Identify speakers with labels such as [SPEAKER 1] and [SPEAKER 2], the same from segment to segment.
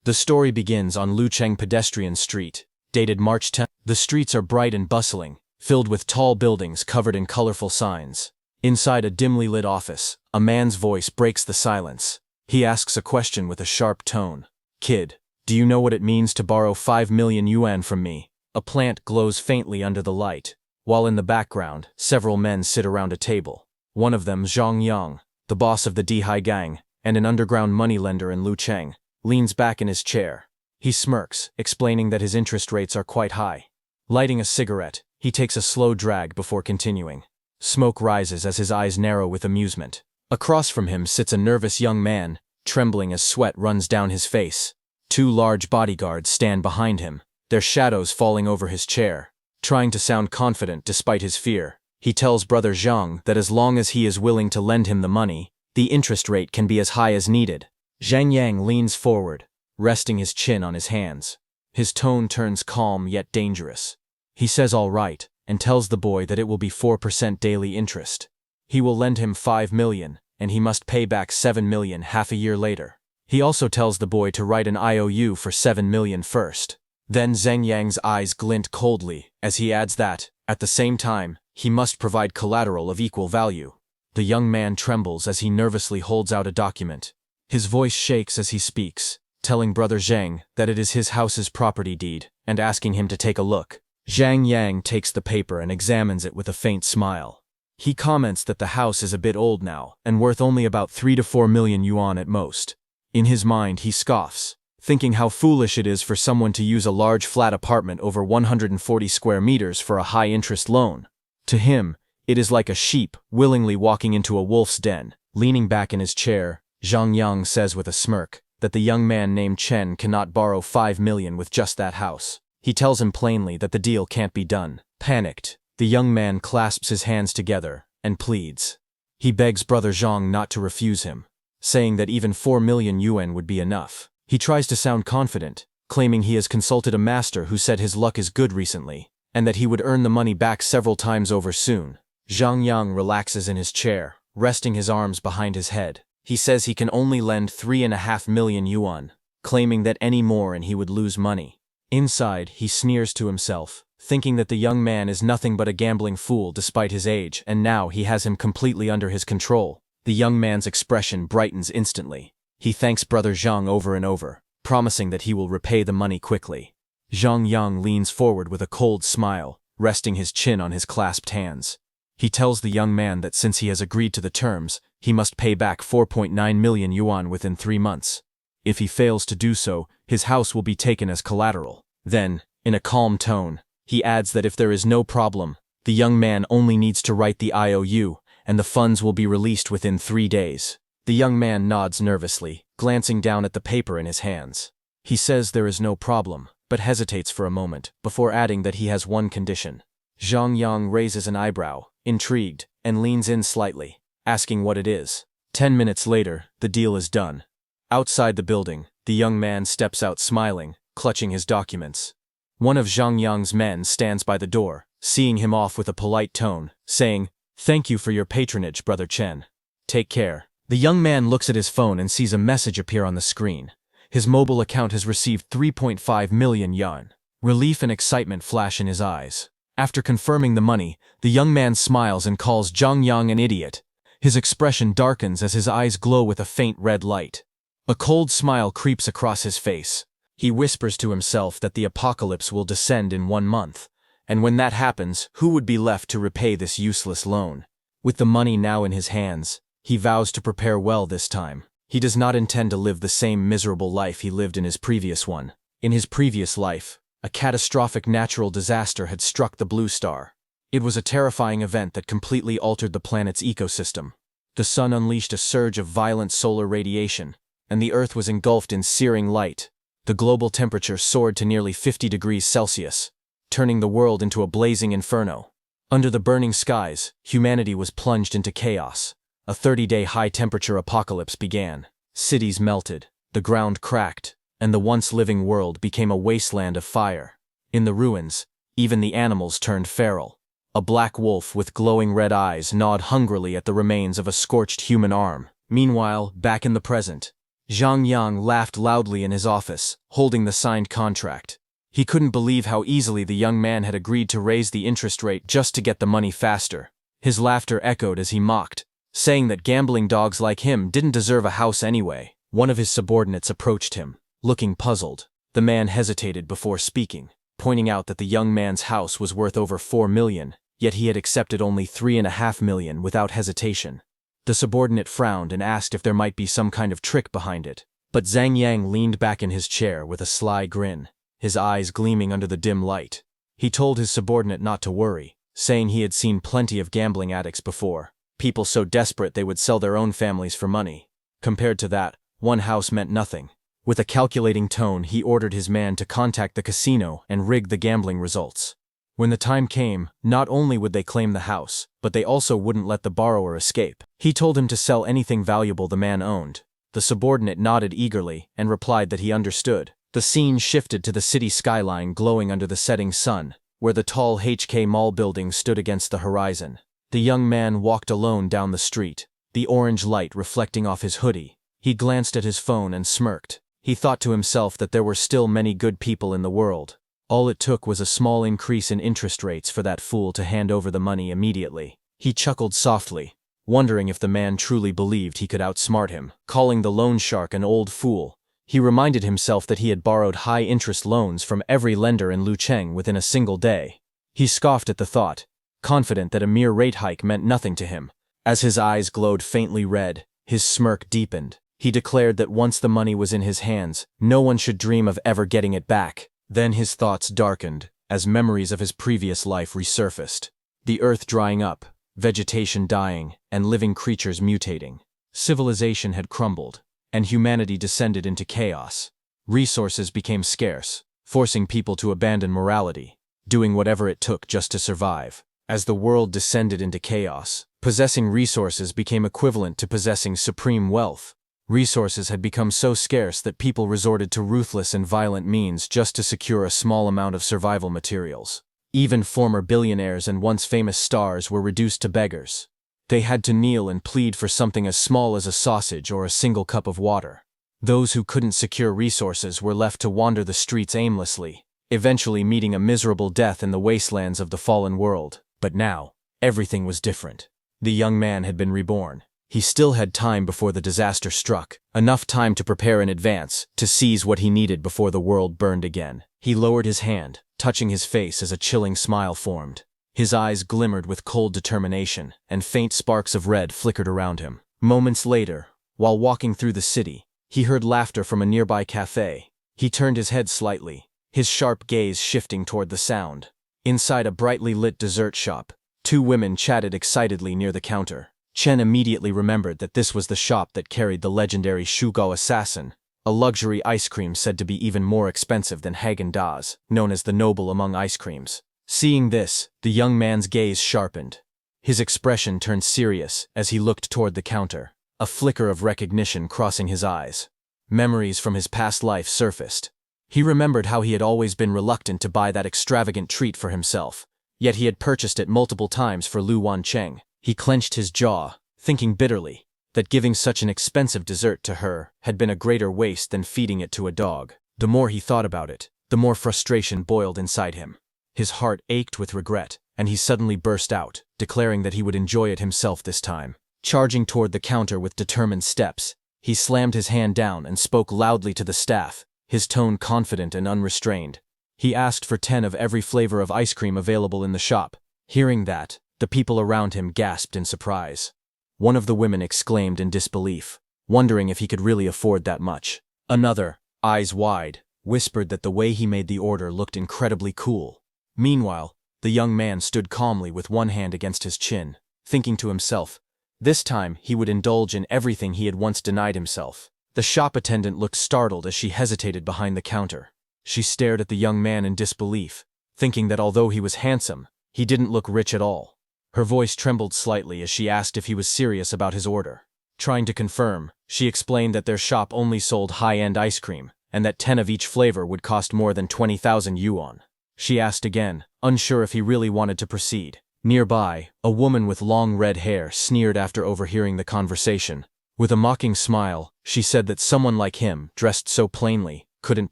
[SPEAKER 1] The story begins on Lucheng Pedestrian Street, dated March 10. The streets are bright and bustling, filled with tall buildings covered in colorful signs. Inside a dimly lit office, a man's voice breaks the silence. He asks a question with a sharp tone. "Kid, do you know what it means to borrow 5 million yuan from me?" A plant glows faintly under the light, while in the background, several men sit around a table. One of them, Zhang Yang, the boss of the Dihai gang, and an underground moneylender in Lucheng, leans back in his chair. He smirks, explaining that his interest rates are quite high. Lighting a cigarette, he takes a slow drag before continuing. Smoke rises as his eyes narrow with amusement. Across from him sits a nervous young man, trembling as sweat runs down his face. Two large bodyguards stand behind him, their shadows falling over his chair. Trying to sound confident despite his fear, he tells Brother Zhang that as long as he is willing to lend him the money, the interest rate can be as high as needed. Zhang Yang leans forward, resting his chin on his hands. His tone turns calm yet dangerous. He says all right, and tells the boy that it will be 4% daily interest. He will lend him 5 million, and he must pay back 7 million half a year later. He also tells the boy to write an IOU for 7 million first. Then Zhang Yang's eyes glint coldly, as he adds that, at the same time, he must provide collateral of equal value. The young man trembles as he nervously holds out a document. His voice shakes as he speaks, telling Brother Zhang that it is his house's property deed, and asking him to take a look. Zhang Yang takes the paper and examines it with a faint smile. He comments that the house is a bit old now, and worth only about 3 to 4 million yuan at most. In his mind he scoffs, thinking how foolish it is for someone to use a large flat apartment over 140 square meters for a high-interest loan. To him, it is like a sheep willingly walking into a wolf's den. Leaning back in his chair, Zhang Yang says with a smirk that the young man named Chen cannot borrow 5 million with just that house. He tells him plainly that the deal can't be done. Panicked, the young man clasps his hands together and pleads. He begs Brother Zhang not to refuse him, saying that even 4 million yuan would be enough. He tries to sound confident, claiming he has consulted a master who said his luck is good recently, and that he would earn the money back several times over soon. Zhang Yang relaxes in his chair, resting his arms behind his head. He says he can only lend 3.5 million yuan, claiming that any more and he would lose money. Inside, he sneers to himself, thinking that the young man is nothing but a gambling fool despite his age, and now he has him completely under his control. The young man's expression brightens instantly. He thanks Brother Zhang over and over, promising that he will repay the money quickly. Zhang Yang leans forward with a cold smile, resting his chin on his clasped hands. He tells the young man that since he has agreed to the terms, he must pay back 4.9 million yuan within 3 months. If he fails to do so, his house will be taken as collateral. Then, in a calm tone, he adds that if there is no problem, the young man only needs to write the IOU, and the funds will be released within 3 days. The young man nods nervously, glancing down at the paper in his hands. He says there is no problem, but hesitates for a moment, before adding that he has one condition. Zhang Yang raises an eyebrow, intrigued, and leans in slightly, asking what it is. 10 minutes later, the deal is done. Outside the building, the young man steps out smiling, clutching his documents. One of Zhang Yang's men stands by the door, seeing him off with a polite tone, saying, "Thank you for your patronage, Brother Chen. Take care." The young man looks at his phone and sees a message appear on the screen. His mobile account has received 3.5 million yuan. Relief and excitement flash in his eyes. After confirming the money, the young man smiles and calls Zhang Yang an idiot. His expression darkens as his eyes glow with a faint red light. A cold smile creeps across his face. He whispers to himself that the apocalypse will descend in 1 month, and when that happens, who would be left to repay this useless loan? With the money now in his hands, he vows to prepare well this time. He does not intend to live the same miserable life he lived in his previous one. In his previous life, a catastrophic natural disaster had struck the blue star. It was a terrifying event that completely altered the planet's ecosystem. The sun unleashed a surge of violent solar radiation, and the Earth was engulfed in searing light. The global temperature soared to nearly 50 degrees Celsius, turning the world into a blazing inferno. Under the burning skies, humanity was plunged into chaos. A 30-day high-temperature apocalypse began. Cities melted, the ground cracked, and the once living world became a wasteland of fire. In the ruins, even the animals turned feral. A black wolf with glowing red eyes gnawed hungrily at the remains of a scorched human arm. Meanwhile, back in the present, Zhang Yang laughed loudly in his office, holding the signed contract. He couldn't believe how easily the young man had agreed to raise the interest rate just to get the money faster. His laughter echoed as he mocked, saying that gambling dogs like him didn't deserve a house anyway. One of his subordinates approached him, looking puzzled. The man hesitated before speaking, pointing out that the young man's house was worth over 4 million, yet he had accepted only 3.5 million without hesitation. The subordinate frowned and asked if there might be some kind of trick behind it. But Zhang Yang leaned back in his chair with a sly grin, his eyes gleaming under the dim light. He told his subordinate not to worry, saying he had seen plenty of gambling addicts before, people so desperate they would sell their own families for money. Compared to that, one house meant nothing. With a calculating tone, he ordered his man to contact the casino and rig the gambling results. When the time came, not only would they claim the house, but they also wouldn't let the borrower escape. He told him to sell anything valuable the man owned. The subordinate nodded eagerly and replied that he understood. The scene shifted to the city skyline glowing under the setting sun, where the tall HK Mall building stood against the horizon. The young man walked alone down the street, the orange light reflecting off his hoodie. He glanced at his phone and smirked. He thought to himself that there were still many good people in the world. All it took was a small increase in interest rates for that fool to hand over the money immediately. He chuckled softly, wondering if the man truly believed he could outsmart him. Calling the loan shark an old fool, he reminded himself that he had borrowed high-interest loans from every lender in Lucheng within a single day. He scoffed at the thought, confident that a mere rate hike meant nothing to him. As his eyes glowed faintly red, his smirk deepened. He declared that once the money was in his hands, no one should dream of ever getting it back. Then his thoughts darkened, as memories of his previous life resurfaced. The earth drying up, vegetation dying, and living creatures mutating. Civilization had crumbled, and humanity descended into chaos. Resources became scarce, forcing people to abandon morality, doing whatever it took just to survive. As the world descended into chaos, possessing resources became equivalent to possessing supreme wealth. Resources had become so scarce that people resorted to ruthless and violent means just to secure a small amount of survival materials. Even former billionaires and once famous stars were reduced to beggars. They had to kneel and plead for something as small as a sausage or a single cup of water. Those who couldn't secure resources were left to wander the streets aimlessly, eventually meeting a miserable death in the wastelands of the fallen world. But now, everything was different. The young man had been reborn. He still had time before the disaster struck, enough time to prepare in advance, to seize what he needed before the world burned again. He lowered his hand, touching his face as a chilling smile formed. His eyes glimmered with cold determination, and faint sparks of red flickered around him. Moments later, while walking through the city, he heard laughter from a nearby cafe. He turned his head slightly, his sharp gaze shifting toward the sound. Inside a brightly lit dessert shop, two women chatted excitedly near the counter. Chen immediately remembered that this was the shop that carried the legendary Shugao assassin, a luxury ice cream said to be even more expensive than Haagen-Dazs, known as the noble among ice creams. Seeing this, the young man's gaze sharpened. His expression turned serious as he looked toward the counter, a flicker of recognition crossing his eyes. Memories from his past life surfaced. He remembered how he had always been reluctant to buy that extravagant treat for himself, yet he had purchased it multiple times for Lu Wancheng. He clenched his jaw, thinking bitterly that giving such an expensive dessert to her had been a greater waste than feeding it to a dog. The more he thought about it, the more frustration boiled inside him. His heart ached with regret, and he suddenly burst out, declaring that he would enjoy it himself this time. Charging toward the counter with determined steps, he slammed his hand down and spoke loudly to the staff, his tone confident and unrestrained. He asked for 10 of every flavor of ice cream available in the shop. Hearing that, the people around him gasped in surprise. One of the women exclaimed in disbelief, wondering if he could really afford that much. Another, eyes wide, whispered that the way he made the order looked incredibly cool. Meanwhile, the young man stood calmly with one hand against his chin, thinking to himself, this time he would indulge in everything he had once denied himself. The shop attendant looked startled as she hesitated behind the counter. She stared at the young man in disbelief, thinking that although he was handsome, he didn't look rich at all. Her voice trembled slightly as she asked if he was serious about his order. Trying to confirm, she explained that their shop only sold high-end ice cream, and that 10 of each flavor would cost more than 20,000 yuan. She asked again, unsure if he really wanted to proceed. Nearby, a woman with long red hair sneered after overhearing the conversation. With a mocking smile, She said that someone like him, dressed so plainly, couldn't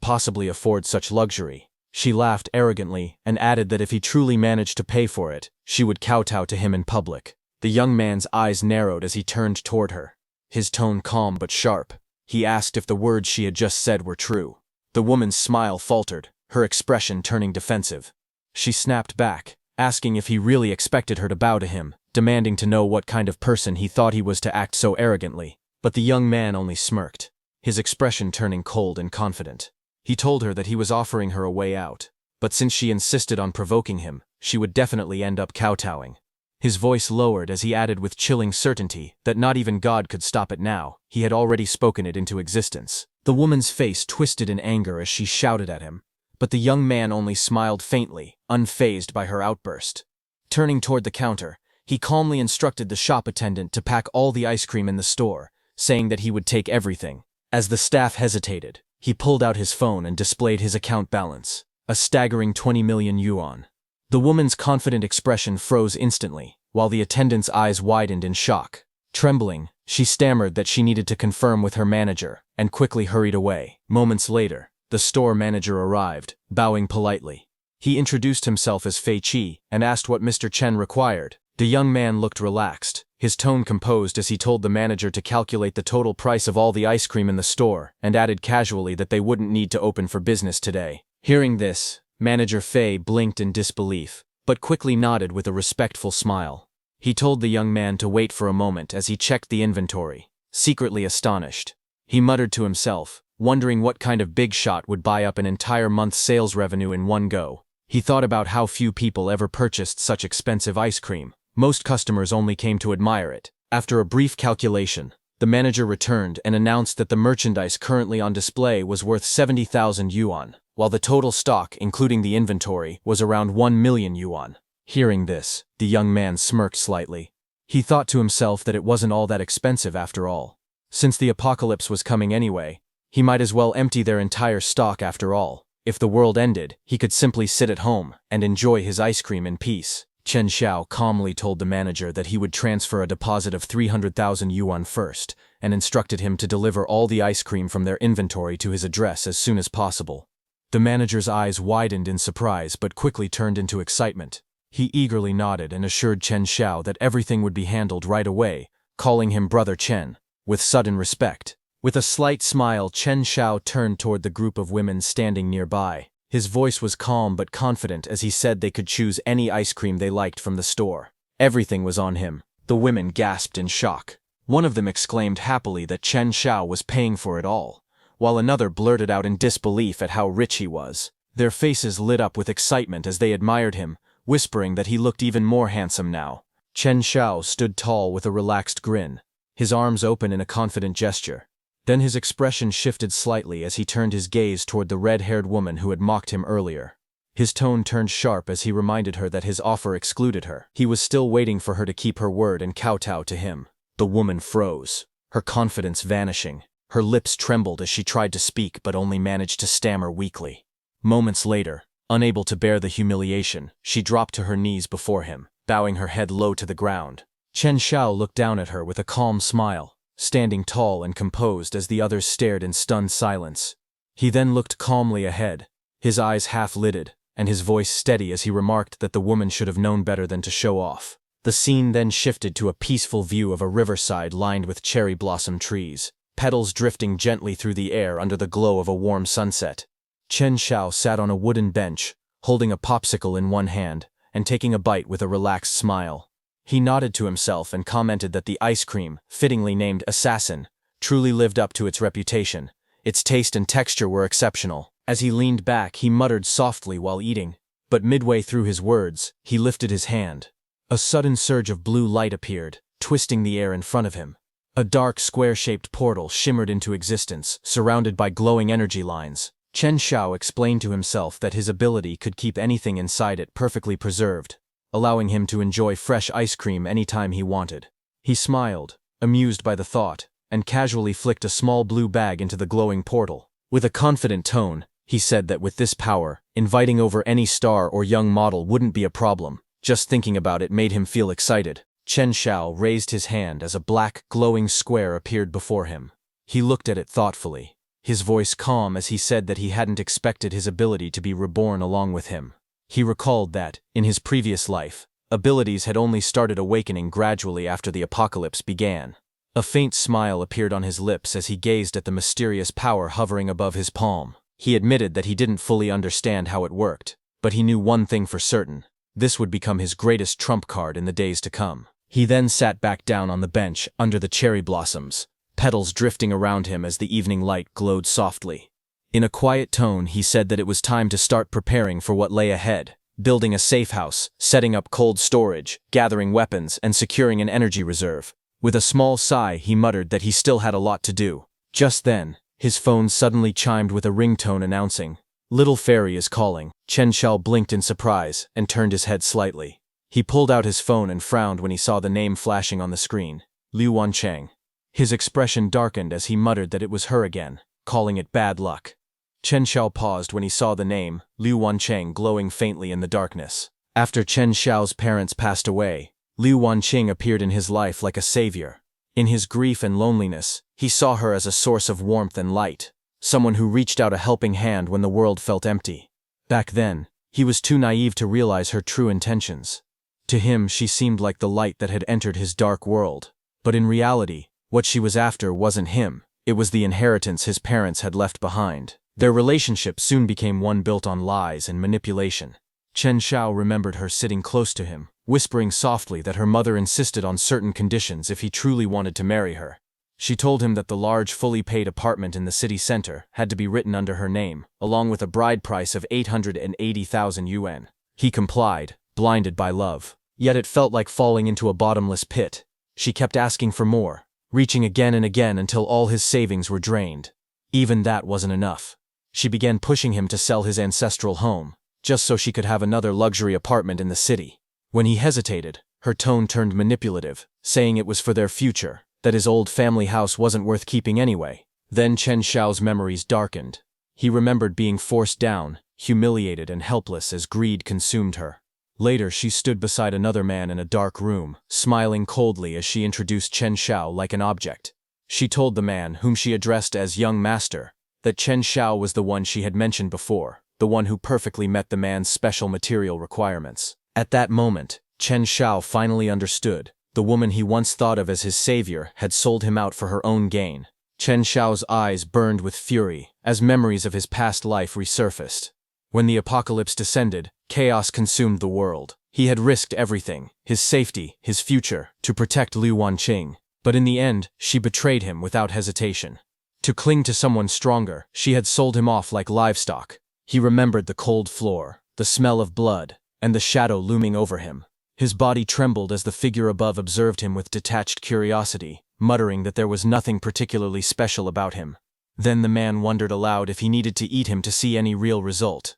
[SPEAKER 1] possibly afford such luxury. She laughed arrogantly and added that if he truly managed to pay for it, she would kowtow to him in public. The young man's eyes narrowed as he turned toward her. His tone calm but sharp. He asked if the words she had just said were true. The woman's smile faltered, her expression turning defensive. She snapped back, asking if he really expected her to bow to him, demanding to know what kind of person he thought he was to act so arrogantly. But the young man only smirked, his expression turning cold and confident. He told her that he was offering her a way out, but since she insisted on provoking him, she would definitely end up kowtowing. His voice lowered as he added with chilling certainty that not even God could stop it now, he had already spoken it into existence. The woman's face twisted in anger as she shouted at him, but the young man only smiled faintly, unfazed by her outburst. Turning toward the counter, he calmly instructed the shop attendant to pack all the ice cream in the store, saying that he would take everything. As the staff hesitated, he pulled out his phone and displayed his account balance, a staggering 20 million yuan. The woman's confident expression froze instantly, while the attendant's eyes widened in shock. Trembling, she stammered that she needed to confirm with her manager, and quickly hurried away. Moments later, the store manager arrived, bowing politely. He introduced himself as Fei Qi and asked what Mr. Chen required. The young man looked relaxed, his tone composed as he told the manager to calculate the total price of all the ice cream in the store, and added casually that they wouldn't need to open for business today. Hearing this, Manager Fei blinked in disbelief, but quickly nodded with a respectful smile. He told the young man to wait for a moment as he checked the inventory, secretly astonished. He muttered to himself, wondering what kind of big shot would buy up an entire month's sales revenue in one go. He thought about how few people ever purchased such expensive ice cream. Most customers only came to admire it. After a brief calculation, the manager returned and announced that the merchandise currently on display was worth 70,000 yuan, while the total stock, including the inventory, was around 1 million yuan. Hearing this, the young man smirked slightly. He thought to himself that it wasn't all that expensive after all. Since the apocalypse was coming anyway, he might as well empty their entire stock after all. If the world ended, he could simply sit at home and enjoy his ice cream in peace. Chen Xiao calmly told the manager that he would transfer a deposit of 300,000 yuan first, and instructed him to deliver all the ice cream from their inventory to his address as soon as possible. The manager's eyes widened in surprise but quickly turned into excitement. He eagerly nodded and assured Chen Xiao that everything would be handled right away, calling him Brother Chen, with sudden respect. With a slight smile, Chen Xiao turned toward the group of women standing nearby. His voice was calm but confident as he said they could choose any ice cream they liked from the store. Everything was on him. The women gasped in shock. One of them exclaimed happily that Chen Xiao was paying for it all, while another blurted out in disbelief at how rich he was. Their faces lit up with excitement as they admired him, whispering that he looked even more handsome now. Chen Xiao stood tall with a relaxed grin, his arms open in a confident gesture. Then his expression shifted slightly as he turned his gaze toward the red-haired woman who had mocked him earlier. His tone turned sharp as he reminded her that his offer excluded her. He was still waiting for her to keep her word and kowtow to him. The woman froze, her confidence vanishing. Her lips trembled as she tried to speak but only managed to stammer weakly. Moments later, unable to bear the humiliation, she dropped to her knees before him, bowing her head low to the ground. Chen Xiao looked down at her with a calm smile, standing tall and composed as the others stared in stunned silence. He then looked calmly ahead, his eyes half-lidded, and his voice steady as he remarked that the woman should have known better than to show off. The scene then shifted to a peaceful view of a riverside lined with cherry blossom trees, petals drifting gently through the air under the glow of a warm sunset. Chen Xiao sat on a wooden bench, holding a popsicle in one hand, and taking a bite with a relaxed smile. He nodded to himself and commented that the ice cream, fittingly named Assassin, truly lived up to its reputation. Its taste and texture were exceptional. As he leaned back, he muttered softly while eating, but midway through his words, he lifted his hand. A sudden surge of blue light appeared, twisting the air in front of him. A dark, square-shaped portal shimmered into existence, surrounded by glowing energy lines. Chen Xiao explained to himself that his ability could keep anything inside it perfectly preserved, allowing him to enjoy fresh ice cream anytime he wanted. He smiled, amused by the thought, and casually flicked a small blue bag into the glowing portal. With a confident tone, he said that with this power, inviting over any star or young model wouldn't be a problem. Just thinking about it made him feel excited. Chen Xiao raised his hand as a black, glowing square appeared before him. He looked at it thoughtfully, his voice calm as he said that he hadn't expected his ability to be reborn along with him. He recalled that, in his previous life, abilities had only started awakening gradually after the apocalypse began. A faint smile appeared on his lips as he gazed at the mysterious power hovering above his palm. He admitted that he didn't fully understand how it worked, but he knew one thing for certain: this would become his greatest trump card in the days to come. He then sat back down on the bench under the cherry blossoms, petals drifting around him as the evening light glowed softly. In a quiet tone, he said that it was time to start preparing for what lay ahead, building a safe house, setting up cold storage, gathering weapons, and securing an energy reserve. With a small sigh, he muttered that he still had a lot to do. Just then, his phone suddenly chimed with a ringtone announcing, "Little Fairy is calling." Chen Xiao blinked in surprise and turned his head slightly. He pulled out his phone and frowned when he saw the name flashing on the screen, Liu Wancheng. His expression darkened as he muttered that it was her again, calling it bad luck. Chen Xiao paused when he saw the name, Liu Wancheng, glowing faintly in the darkness. After Chen Xiao's parents passed away, Liu Wanqing appeared in his life like a savior. In his grief and loneliness, he saw her as a source of warmth and light, someone who reached out a helping hand when the world felt empty. Back then, he was too naive to realize her true intentions. To him, she seemed like the light that had entered his dark world. But in reality, what she was after wasn't him, it was the inheritance his parents had left behind. Their relationship soon became one built on lies and manipulation. Chen Xiao remembered her sitting close to him, whispering softly that her mother insisted on certain conditions if he truly wanted to marry her. She told him that the large, fully paid apartment in the city center had to be written under her name, along with a bride price of 880,000 yuan. He complied, blinded by love. Yet it felt like falling into a bottomless pit. She kept asking for more, reaching again and again until all his savings were drained. Even that wasn't enough. She began pushing him to sell his ancestral home, just so she could have another luxury apartment in the city. When he hesitated, her tone turned manipulative, saying it was for their future, that his old family house wasn't worth keeping anyway. Then Chen Xiao's memories darkened. He remembered being forced down, humiliated and helpless as greed consumed her. Later, she stood beside another man in a dark room, smiling coldly as she introduced Chen Xiao like an object. She told the man, whom she addressed as young master, that Chen Xiao was the one she had mentioned before, the one who perfectly met the man's special material requirements. At that moment, Chen Xiao finally understood. The woman he once thought of as his savior had sold him out for her own gain. Chen Xiao's eyes burned with fury as memories of his past life resurfaced. When the apocalypse descended, chaos consumed the world. He had risked everything, his safety, his future, to protect Liu Wanqing. But in the end, she betrayed him without hesitation. To cling to someone stronger, she had sold him off like livestock. He remembered the cold floor, the smell of blood, and the shadow looming over him. His body trembled as the figure above observed him with detached curiosity, muttering that there was nothing particularly special about him. Then the man wondered aloud if he needed to eat him to see any real result.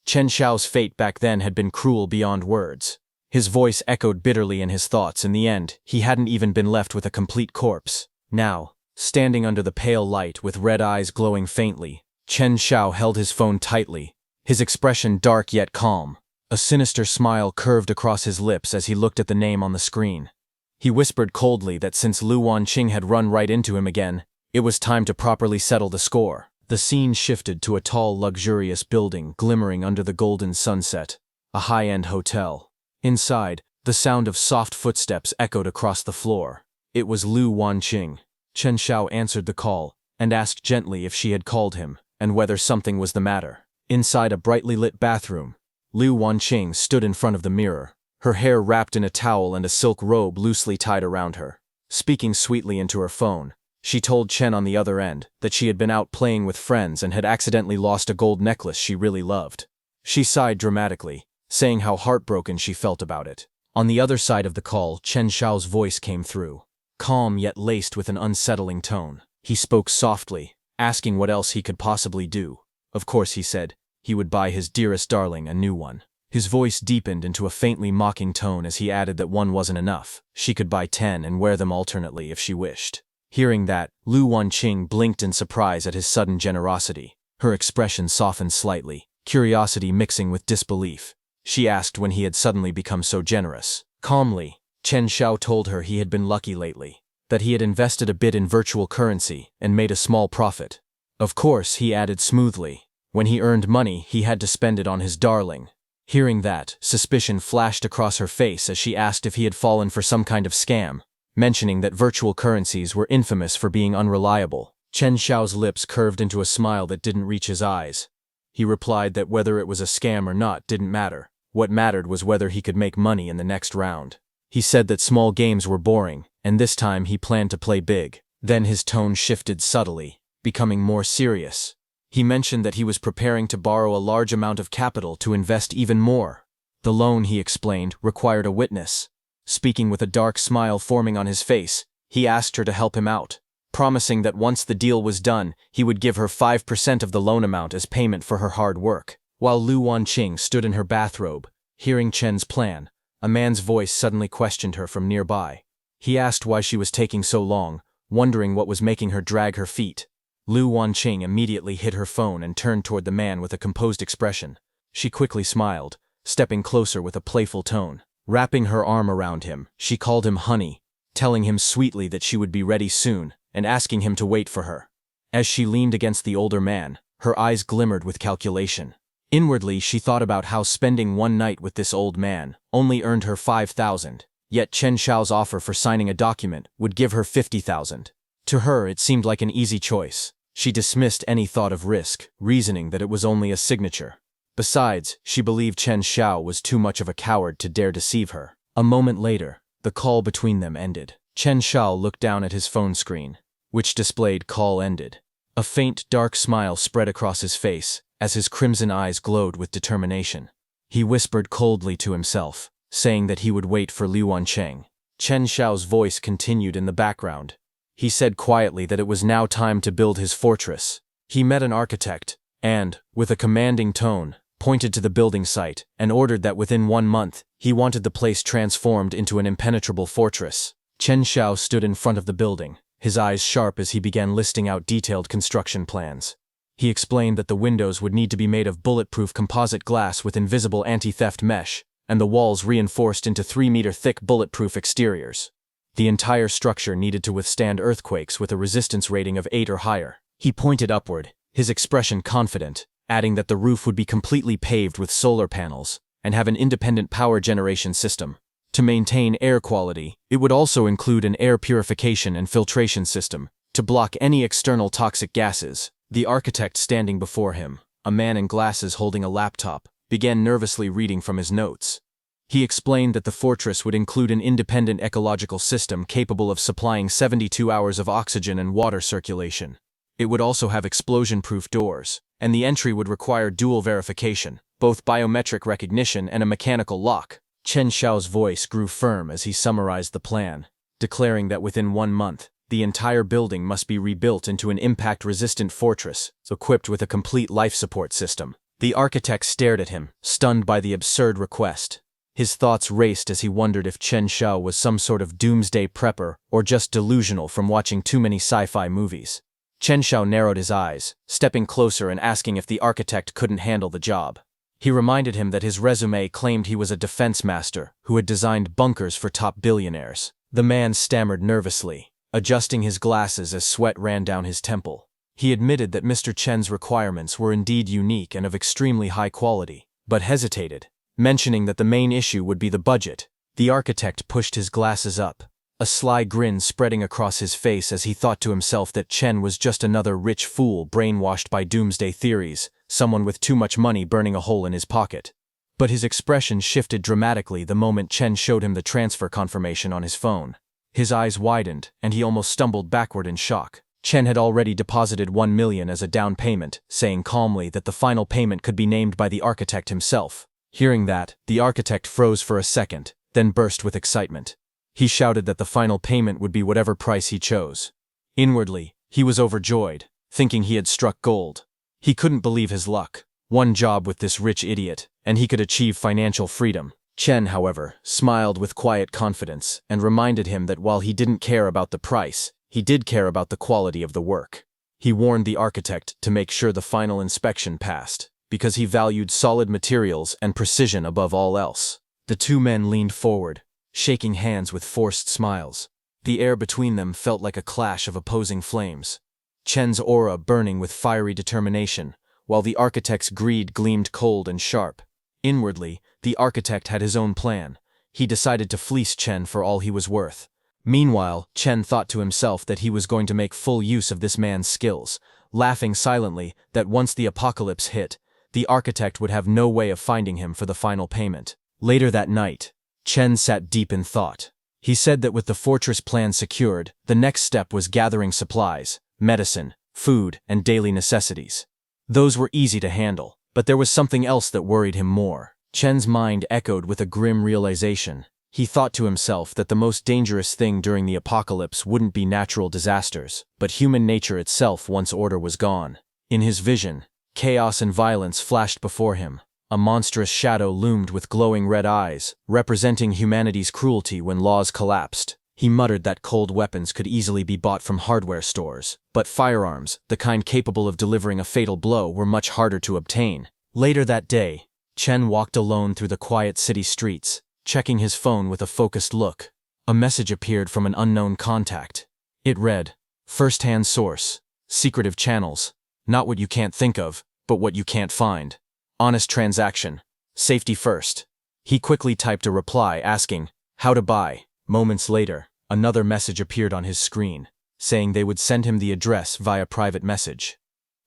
[SPEAKER 1] Chen Xiao's fate back then had been cruel beyond words. His voice echoed bitterly in his thoughts. In the end, he hadn't even been left with a complete corpse. Now, standing under the pale light with red eyes glowing faintly, Chen Xiao held his phone tightly, his expression dark yet calm. A sinister smile curved across his lips as he looked at the name on the screen. He whispered coldly that since Liu Wanqing had run right into him again, it was time to properly settle the score. The scene shifted to a tall, luxurious building glimmering under the golden sunset, a high-end hotel. Inside, the sound of soft footsteps echoed across the floor. It was Liu Wanqing. Chen Xiao answered the call and asked gently if she had called him and whether something was the matter. Inside a brightly lit bathroom, Liu Wanqing stood in front of the mirror, her hair wrapped in a towel and a silk robe loosely tied around her. Speaking sweetly into her phone, she told Chen on the other end that she had been out playing with friends and had accidentally lost a gold necklace she really loved. She sighed dramatically, saying how heartbroken she felt about it. On the other side of the call, Chen Xiao's voice came through, calm yet laced with an unsettling tone. He spoke softly, asking what else he could possibly do. Of course, he said, he would buy his dearest darling a new one. His voice deepened into a faintly mocking tone as he added that one wasn't enough. She could buy 10 and wear them alternately if she wished. Hearing that, Liu Wanqing blinked in surprise at his sudden generosity. Her expression softened slightly, curiosity mixing with disbelief. She asked when he had suddenly become so generous. Calmly, Chen Xiao told her he had been lucky lately. that he had invested a bit in virtual currency and made a small profit. Of course, he added smoothly, when he earned money, he had to spend it on his darling. Hearing that, suspicion flashed across her face as she asked if he had fallen for some kind of scam, mentioning that virtual currencies were infamous for being unreliable. Chen Xiao's lips curved into a smile that didn't reach his eyes. He replied that whether it was a scam or not didn't matter. What mattered was whether he could make money in the next round. He said that small games were boring, and this time he planned to play big. Then his tone shifted subtly, becoming more serious. He mentioned that he was preparing to borrow a large amount of capital to invest even more. The loan, he explained, required a witness. Speaking with a dark smile forming on his face, he asked her to help him out, promising that once the deal was done, he would give her 5% of the loan amount as payment for her hard work. While Lu Wanqing stood in her bathrobe, hearing Chen's plan, a man's voice suddenly questioned her from nearby. He asked why she was taking so long, wondering what was making her drag her feet. Lu Wanqing immediately hid her phone and turned toward the man with a composed expression. She quickly smiled, stepping closer with a playful tone. Wrapping her arm around him, she called him honey, telling him sweetly that she would be ready soon, and asking him to wait for her. As she leaned against the older man, her eyes glimmered with calculation. Inwardly, she thought about how spending one night with this old man only earned her 5,000, yet Chen Xiao's offer for signing a document would give her 50,000. To her, it seemed like an easy choice. She dismissed any thought of risk, reasoning that it was only a signature. Besides, she believed Chen Xiao was too much of a coward to dare deceive her. A moment later, the call between them ended. Chen Xiao looked down at his phone screen, which displayed call ended. A faint, dark smile spread across his face as his crimson eyes glowed with determination. He whispered coldly to himself, saying that he would wait for Lu Wanqing. Chen Xiao's voice continued in the background. He said quietly that it was now time to build his fortress. He met an architect and, with a commanding tone, pointed to the building site and ordered that within 1 month, he wanted the place transformed into an impenetrable fortress. Chen Xiao stood in front of the building, his eyes sharp as he began listing out detailed construction plans. He explained that the windows would need to be made of bulletproof composite glass with invisible anti-theft mesh, and the walls reinforced into 3-meter-thick bulletproof exteriors. The entire structure needed to withstand earthquakes with a resistance rating of 8 or higher. He pointed upward, his expression confident, adding that the roof would be completely paved with solar panels and have an independent power generation system. To maintain air quality, it would also include an air purification and filtration system to block any external toxic gases. The architect standing before him, a man in glasses holding a laptop, began nervously reading from his notes. He explained that the fortress would include an independent ecological system capable of supplying 72 hours of oxygen and water circulation. It would also have explosion-proof doors, and the entry would require dual verification, both biometric recognition and a mechanical lock. Chen Xiao's voice grew firm as he summarized the plan, declaring that within 1 month, the entire building must be rebuilt into an impact-resistant fortress, equipped with a complete life support system. The architect stared at him, stunned by the absurd request. His thoughts raced as he wondered if Chen Xiao was some sort of doomsday prepper or just delusional from watching too many sci-fi movies. Chen Xiao narrowed his eyes, stepping closer and asking if the architect couldn't handle the job. He reminded him that his resume claimed he was a defense master who had designed bunkers for top billionaires. The man stammered nervously, adjusting his glasses as sweat ran down his temple. He admitted that Mr. Chen's requirements were indeed unique and of extremely high quality, but hesitated, mentioning that the main issue would be the budget. The architect pushed his glasses up, a sly grin spreading across his face as he thought to himself that Chen was just another rich fool brainwashed by doomsday theories, someone with too much money burning a hole in his pocket. But his expression shifted dramatically the moment Chen showed him the transfer confirmation on his phone. His eyes widened, and he almost stumbled backward in shock. Chen had already deposited 1 million as a down payment, saying calmly that the final payment could be named by the architect himself. Hearing that, the architect froze for a second, then burst with excitement. He shouted that the final payment would be whatever price he chose. Inwardly, he was overjoyed, thinking he had struck gold. He couldn't believe his luck. 1 job with this rich idiot, and he could achieve financial freedom. Chen, however, smiled with quiet confidence and reminded him that while he didn't care about the price, he did care about the quality of the work. He warned the architect to make sure the final inspection passed, because he valued solid materials and precision above all else. The 2 men leaned forward, shaking hands with forced smiles. The air between them felt like a clash of opposing flames. Chen's aura burning with fiery determination, while the architect's greed gleamed cold and sharp. Inwardly, the architect had his own plan. He decided to fleece Chen for all he was worth. Meanwhile, Chen thought to himself that he was going to make full use of this man's skills, laughing silently that once the apocalypse hit, the architect would have no way of finding him for the final payment. Later that night, Chen sat deep in thought. He said that with the fortress plan secured, the next step was gathering supplies, medicine, food, and daily necessities. Those were easy to handle, but there was something else that worried him more. Chen's mind echoed with a grim realization. He thought to himself that the most dangerous thing during the apocalypse wouldn't be natural disasters, but human nature itself once order was gone. In his vision, chaos and violence flashed before him. A monstrous shadow loomed with glowing red eyes, representing humanity's cruelty when laws collapsed. He muttered that cold weapons could easily be bought from hardware stores, but firearms, the kind capable of delivering a fatal blow, were much harder to obtain. Later that day, Chen walked alone through the quiet city streets, checking his phone with a focused look. A message appeared from an unknown contact. It read, "First-hand source, secretive channels, not what you can't think of, but what you can't find. Honest transaction, safety first." He quickly typed a reply asking, "How to buy?" Moments later, another message appeared on his screen, saying they would send him the address via private message.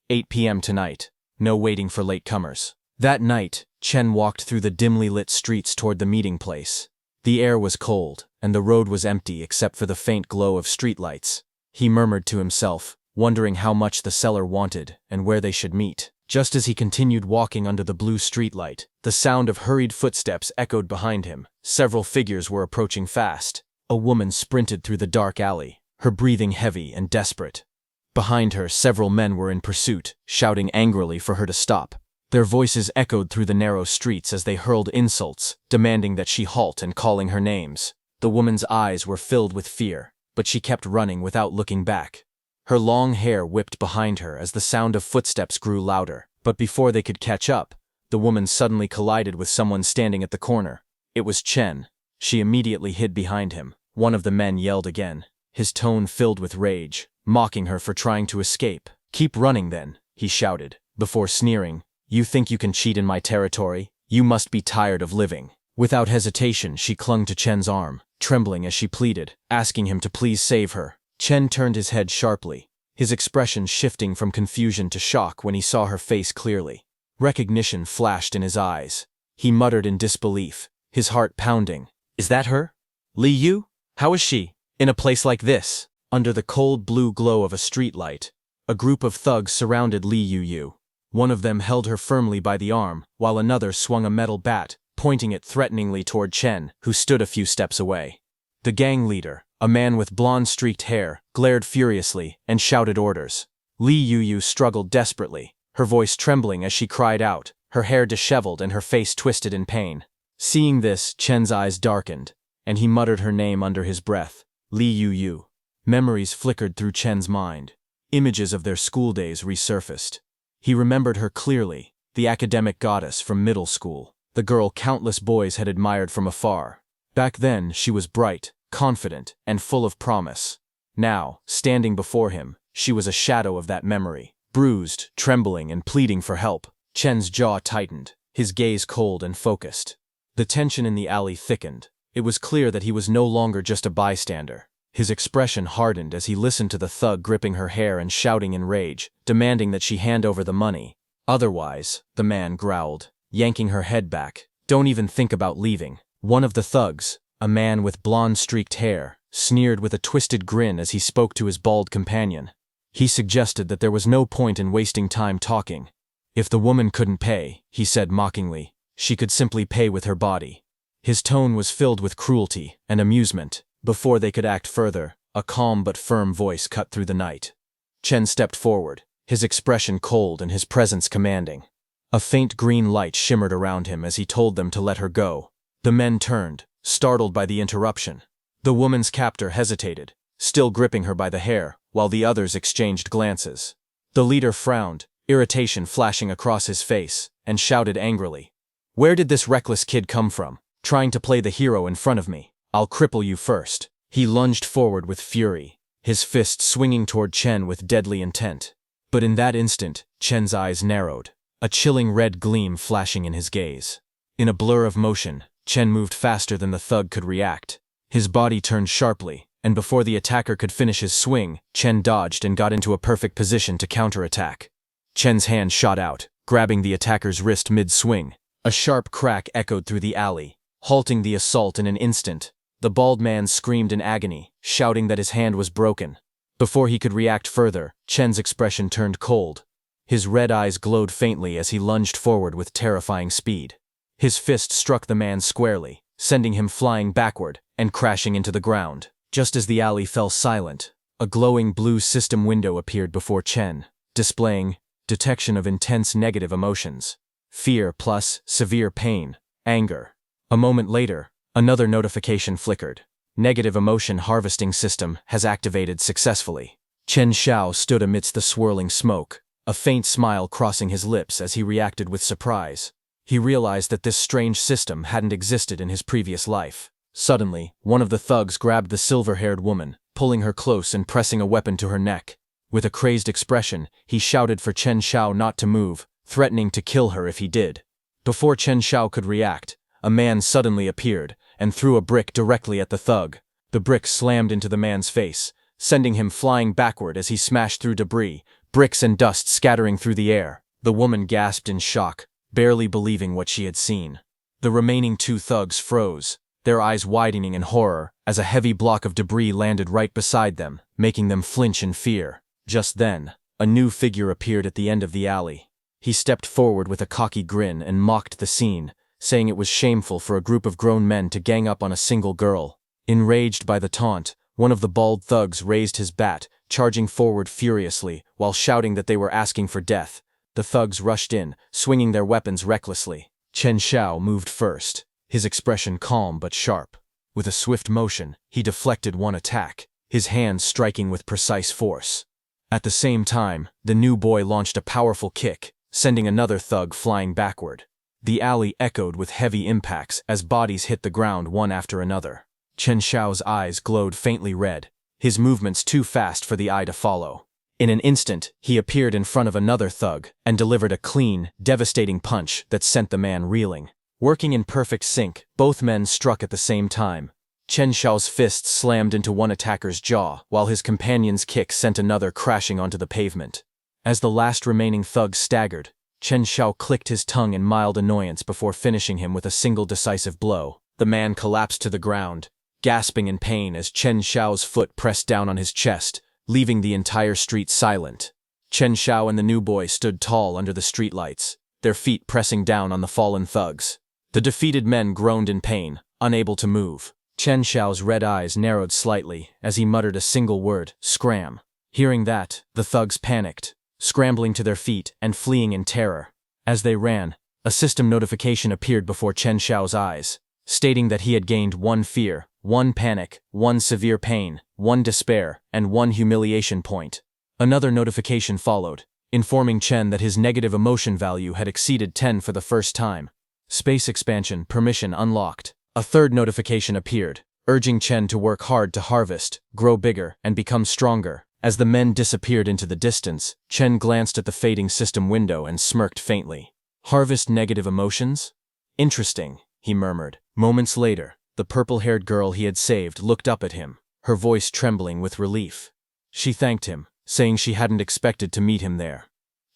[SPEAKER 1] 8 p.m. tonight, no waiting for latecomers. That night, Chen walked through the dimly lit streets toward the meeting place. The air was cold, and the road was empty except for the faint glow of streetlights. He murmured to himself, wondering how much the seller wanted and where they should meet. Just as he continued walking under the blue streetlight, the sound of hurried footsteps echoed behind him. Several figures were approaching fast. A woman sprinted through the dark alley, her breathing heavy and desperate. Behind her, several men were in pursuit, shouting angrily for her to stop. Their voices echoed through the narrow streets as they hurled insults, demanding that she halt and calling her names. The woman's eyes were filled with fear, but she kept running without looking back. Her long hair whipped behind her as the sound of footsteps grew louder, but before they could catch up, the woman suddenly collided with someone standing at the corner. It was Chen. She immediately hid behind him. One of the men yelled again, his tone filled with rage, mocking her for trying to escape. "Keep running then," he shouted, before sneering. "You think you can cheat in my territory? You must be tired of living." Without hesitation, she clung to Chen's arm, trembling as she pleaded, asking him to please save her. Chen turned his head sharply, his expression shifting from confusion to shock when he saw her face clearly. Recognition flashed in his eyes. He muttered in disbelief, his heart pounding. "Is that her? Li Yu? How is she? In a place like this?" Under the cold blue glow of a streetlight, a group of thugs surrounded Li Yu. One of them held her firmly by the arm, while another swung a metal bat, pointing it threateningly toward Chen, who stood a few steps away. The gang leader, a man with blonde-streaked hair, glared furiously and shouted orders. Li Yu struggled desperately, her voice trembling as she cried out, her hair disheveled and her face twisted in pain. Seeing this, Chen's eyes darkened, and he muttered her name under his breath, Li Yu. Memories flickered through Chen's mind. Images of their school days resurfaced. He remembered her clearly, the academic goddess from middle school, the girl countless boys had admired from afar. Back then, she was bright, confident, and full of promise. Now, standing before him, she was a shadow of that memory, bruised, trembling, and pleading for help. Chen's jaw tightened, his gaze cold and focused. The tension in the alley thickened. It was clear that he was no longer just a bystander. His expression hardened as he listened to the thug gripping her hair and shouting in rage, demanding that she hand over the money. "Otherwise," the man growled, yanking her head back, "don't even think about leaving." One of the thugs, a man with blonde-streaked hair, sneered with a twisted grin as he spoke to his bald companion. He suggested that there was no point in wasting time talking. If the woman couldn't pay, he said mockingly, she could simply pay with her body. His tone was filled with cruelty and amusement. Before they could act further, a calm but firm voice cut through the night. Chen stepped forward, his expression cold and his presence commanding. A faint green light shimmered around him as he told them to let her go. The men turned, startled by the interruption. The woman's captor hesitated, still gripping her by the hair, while the others exchanged glances. The leader frowned, irritation flashing across his face, and shouted angrily, "Where did this reckless kid come from, trying to play the hero in front of me? I'll cripple you first." He lunged forward with fury, his fist swinging toward Chen with deadly intent. But in that instant, Chen's eyes narrowed, a chilling red gleam flashing in his gaze. In a blur of motion, Chen moved faster than the thug could react. His body turned sharply, and before the attacker could finish his swing, Chen dodged and got into a perfect position to counterattack. Chen's hand shot out, grabbing the attacker's wrist mid-swing. A sharp crack echoed through the alley, halting the assault in an instant. The bald man screamed in agony, shouting that his hand was broken. Before he could react further, Chen's expression turned cold. His red eyes glowed faintly as he lunged forward with terrifying speed. His fist struck the man squarely, sending him flying backward and crashing into the ground. Just as the alley fell silent, a glowing blue system window appeared before Chen, displaying detection of intense negative emotions. Fear plus severe pain, anger. A moment later, another notification flickered. Negative emotion harvesting system has activated successfully. Chen Xiao stood amidst the swirling smoke, a faint smile crossing his lips as he reacted with surprise. He realized that this strange system hadn't existed in his previous life. Suddenly, one of the thugs grabbed the silver-haired woman, pulling her close and pressing a weapon to her neck. With a crazed expression, he shouted for Chen Xiao not to move, threatening to kill her if he did. Before Chen Xiao could react, a man suddenly appeared and threw a brick directly at the thug. The brick slammed into the man's face, sending him flying backward as he smashed through debris, bricks and dust scattering through the air. The woman gasped in shock, barely believing what she had seen. The remaining two thugs froze, their eyes widening in horror as a heavy block of debris landed right beside them, making them flinch in fear. Just then, a new figure appeared at the end of the alley. He stepped forward with a cocky grin and mocked the scene, saying it was shameful for a group of grown men to gang up on a single girl. Enraged by the taunt, one of the bald thugs raised his bat, charging forward furiously while shouting that they were asking for death. The thugs rushed in, swinging their weapons recklessly. Chen Xiao moved first, his expression calm but sharp. With a swift motion, he deflected one attack, his hand striking with precise force. At the same time, the new boy launched a powerful kick, sending another thug flying backward. The alley echoed with heavy impacts as bodies hit the ground one after another. Chen Xiao's eyes glowed faintly red, his movements too fast for the eye to follow. In an instant, he appeared in front of another thug and delivered a clean, devastating punch that sent the man reeling. Working in perfect sync, both men struck at the same time. Chen Xiao's fist slammed into one attacker's jaw, while his companion's kick sent another crashing onto the pavement. As the last remaining thug staggered, Chen Xiao clicked his tongue in mild annoyance before finishing him with a single decisive blow. The man collapsed to the ground, gasping in pain as Chen Xiao's foot pressed down on his chest, leaving the entire street silent. Chen Xiao and the new boy stood tall under the streetlights, their feet pressing down on the fallen thugs. The defeated men groaned in pain, unable to move. Chen Xiao's red eyes narrowed slightly as he muttered a single word, "Scram." Hearing that, the thugs panicked, scrambling to their feet and fleeing in terror. As they ran, a system notification appeared before Chen Xiao's eyes, stating that he had gained 1 fear, 1 panic, 1 severe pain, 1 despair, and 1 humiliation point. Another notification followed, informing Chen that his negative emotion value had exceeded 10 for the first time. Space expansion permission unlocked. A third notification appeared, urging Chen to work hard to harvest, grow bigger, and become stronger. As the men disappeared into the distance, Chen glanced at the fading system window and smirked faintly. Harvest negative emotions? Interesting, he murmured. Moments later, the purple-haired girl he had saved looked up at him, her voice trembling with relief. She thanked him, saying she hadn't expected to meet him there.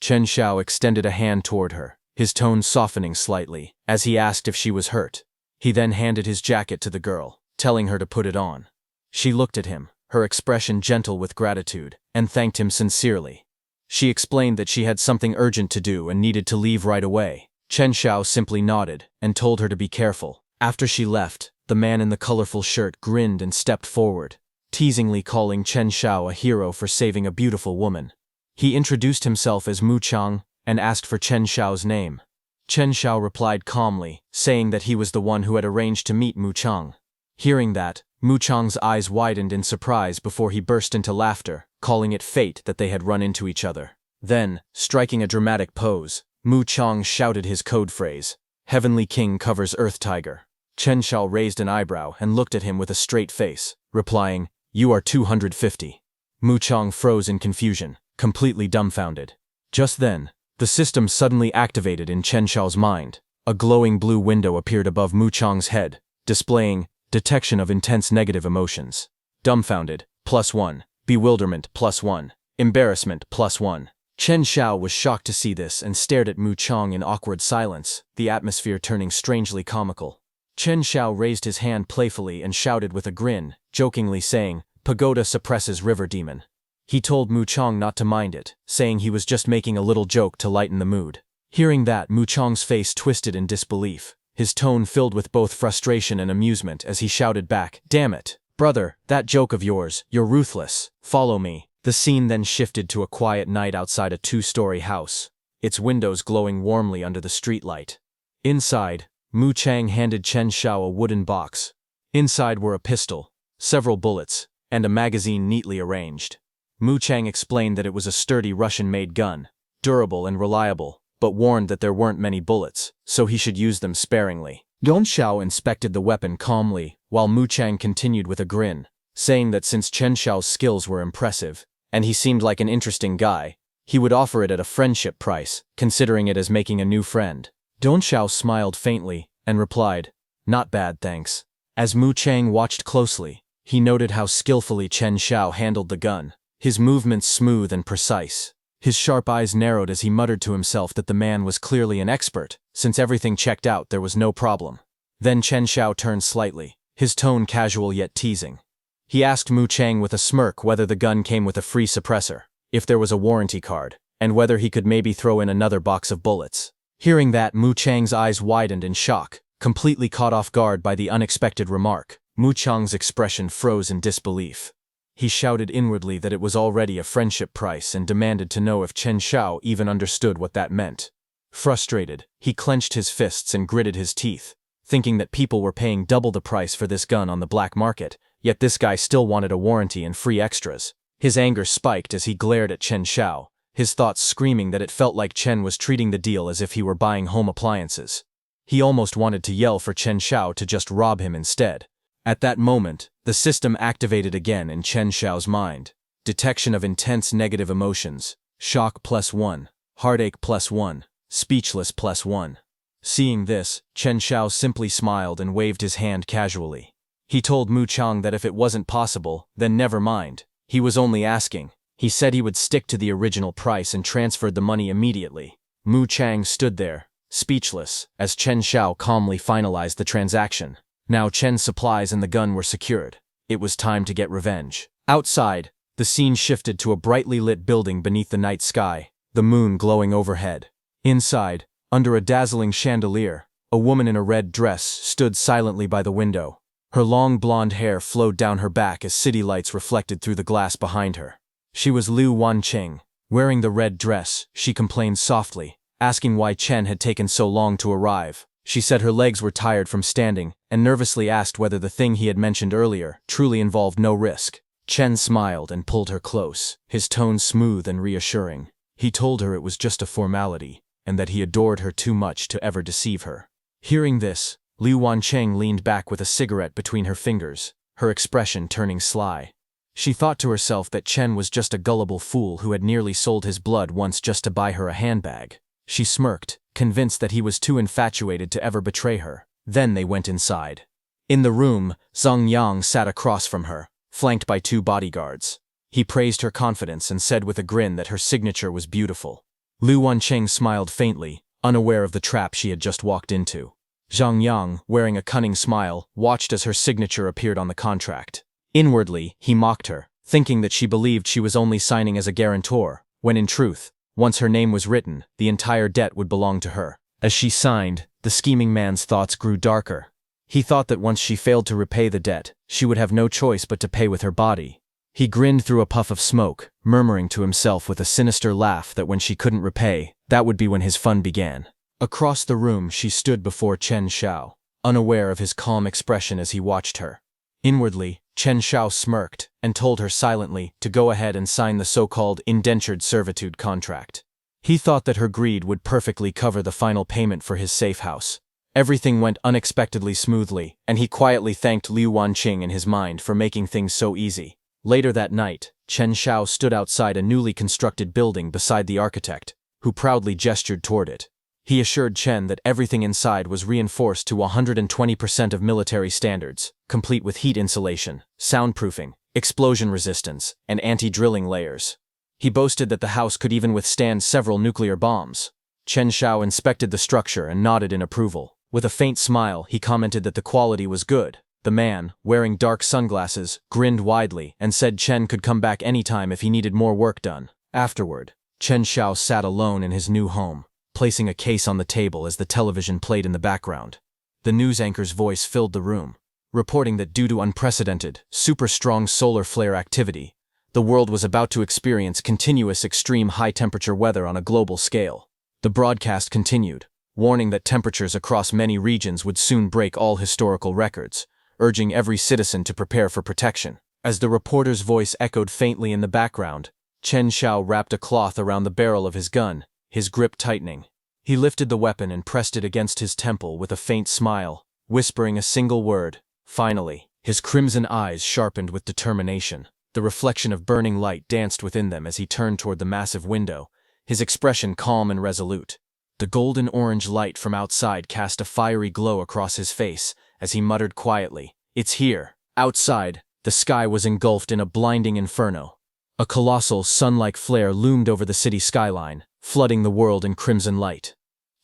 [SPEAKER 1] Chen Xiao extended a hand toward her, his tone softening slightly, as he asked if she was hurt. He then handed his jacket to the girl, telling her to put it on. She looked at him, her expression gentle with gratitude, and thanked him sincerely. She explained that she had something urgent to do and needed to leave right away. Chen Xiao simply nodded and told her to be careful. After she left, the man in the colorful shirt grinned and stepped forward, teasingly calling Chen Xiao a hero for saving a beautiful woman. He introduced himself as Mu Chang and asked for Chen Xiao's name. Chen Xiao replied calmly, saying that he was the one who had arranged to meet Mu Chang. Hearing that, Mu Chang's eyes widened in surprise before he burst into laughter, calling it fate that they had run into each other. Then, striking a dramatic pose, Mu Chang shouted his code phrase, "Heavenly King covers Earth Tiger." Chen Shao raised an eyebrow and looked at him with a straight face, replying, "You are 250. Mu Chang froze in confusion, completely dumbfounded. Just then, the system suddenly activated in Chen Shao's mind. A glowing blue window appeared above Mu Chang's head, displaying detection of intense negative emotions. Dumbfounded, +1. Bewilderment, +1. Embarrassment, +1. Chen Shao was shocked to see this and stared at Mu Chang in awkward silence, the atmosphere turning strangely comical. Chen Shao raised his hand playfully and shouted with a grin, jokingly saying, "Pagoda suppresses river demon." He told Mu Chang not to mind it, saying he was just making a little joke to lighten the mood. Hearing that, Mu Chang's face twisted in disbelief, his tone filled with both frustration and amusement as he shouted back, "Damn it, brother, that joke of yours, you're ruthless, follow me." The scene then shifted to a quiet night outside a 2-story house, its windows glowing warmly under the streetlight. Inside, Mu Chang handed Chen Shao a wooden box. Inside were a pistol, several bullets, and a magazine neatly arranged. Mu Chang explained that it was a sturdy Russian-made gun, durable and reliable, but warned that there weren't many bullets, so he should use them sparingly. Chen Shao inspected the weapon calmly, while Mu Chang continued with a grin, saying that since Chen Shao's skills were impressive, and he seemed like an interesting guy, he would offer it at a friendship price, considering it as making a new friend. Chen Shao smiled faintly and replied, "Not bad, thanks." As Mu Chang watched closely, he noted how skillfully Chen Shao handled the gun, his movements smooth and precise. His sharp eyes narrowed as he muttered to himself that the man was clearly an expert, since everything checked out there was no problem. Then Chen Shao turned slightly, his tone casual yet teasing. He asked Mu Chang with a smirk whether the gun came with a free suppressor, if there was a warranty card, and whether he could maybe throw in another box of bullets. Hearing that, Mu Chang's eyes widened in shock, completely caught off guard by the unexpected remark. Mu Chang's expression froze in disbelief. He shouted inwardly that it was already a friendship price and demanded to know if Chen Shao even understood what that meant. Frustrated, he clenched his fists and gritted his teeth, thinking that people were paying double the price for this gun on the black market, yet this guy still wanted a warranty and free extras. His anger spiked as he glared at Chen Shao, his thoughts screaming that it felt like Chen was treating the deal as if he were buying home appliances. He almost wanted to yell for Chen Shao to just rob him instead. At that moment, the system activated again in Chen Shao's mind. Detection of intense negative emotions, shock +1, heartache +1, speechless +1. Seeing this, Chen Shao simply smiled and waved his hand casually. He told Mu Chang that if it wasn't possible, then never mind. He was only asking. He said he would stick to the original price and transferred the money immediately. Mu Chang stood there, speechless, as Chen Shao calmly finalized the transaction. Now Chen's supplies and the gun were secured. It was time to get revenge. Outside, the scene shifted to a brightly lit building beneath the night sky, the moon glowing overhead. Inside, under a dazzling chandelier, a woman in a red dress stood silently by the window. Her long blonde hair flowed down her back as city lights reflected through the glass behind her. She was Liu Wancheng. Wearing the red dress, she complained softly, asking why Chen had taken so long to arrive. She said her legs were tired from standing, and nervously asked whether the thing he had mentioned earlier truly involved no risk. Chen smiled and pulled her close, his tone smooth and reassuring. He told her it was just a formality, and that he adored her too much to ever deceive her. Hearing this, Liu Wancheng leaned back with a cigarette between her fingers, her expression turning sly. She thought to herself that Chen was just a gullible fool who had nearly sold his blood once just to buy her a handbag. She smirked, convinced that he was too infatuated to ever betray her. Then they went inside. In the room, Zhang Yang sat across from her, flanked by 2 bodyguards. He praised her confidence and said with a grin that her signature was beautiful. Liu Wancheng smiled faintly, unaware of the trap she had just walked into. Zhang Yang, wearing a cunning smile, watched as her signature appeared on the contract. Inwardly, he mocked her, thinking that she believed she was only signing as a guarantor, when in truth, once her name was written, the entire debt would belong to her. As she signed, the scheming man's thoughts grew darker. He thought that once she failed to repay the debt, she would have no choice but to pay with her body. He grinned through a puff of smoke, murmuring to himself with a sinister laugh that when she couldn't repay, that would be when his fun began. Across the room, she stood before Chen Shao, unaware of his calm expression as he watched her. Inwardly, Chen Shao smirked and told her silently to go ahead and sign the so-called indentured servitude contract. He thought that her greed would perfectly cover the final payment for his safe house, Everything went unexpectedly smoothly, and he quietly thanked Liu Wanqing in his mind for making things so easy. Later that night, Chen Xiao stood outside a newly constructed building beside the architect, who proudly gestured toward it. He assured Chen that everything inside was reinforced to 120% of military standards, complete with heat insulation, soundproofing, explosion resistance, and anti-drilling layers. He boasted that the house could even withstand several nuclear bombs. Chen Xiao inspected the structure and nodded in approval. With a faint smile, he commented that the quality was good. The man, wearing dark sunglasses, grinned widely and said Chen could come back anytime if he needed more work done. Afterward, Chen Xiao sat alone in his new home, placing a case on the table as the television played in the background. The news anchor's voice filled the room, reporting that due to unprecedented, super-strong solar flare activity, the world was about to experience continuous extreme high-temperature weather on a global scale. The broadcast continued, warning that temperatures across many regions would soon break all historical records, urging every citizen to prepare for protection. As the reporter's voice echoed faintly in the background, Chen Xiao wrapped a cloth around the barrel of his gun, his grip tightening. He lifted the weapon and pressed it against his temple with a faint smile, whispering a single word, "Finally." His crimson eyes sharpened with determination. The reflection of burning light danced within them as he turned toward the massive window, his expression calm and resolute. The golden-orange light from outside cast a fiery glow across his face as he muttered quietly, "It's here." Outside, the sky was engulfed in a blinding inferno. A colossal, sun-like flare loomed over the city skyline, flooding the world in crimson light.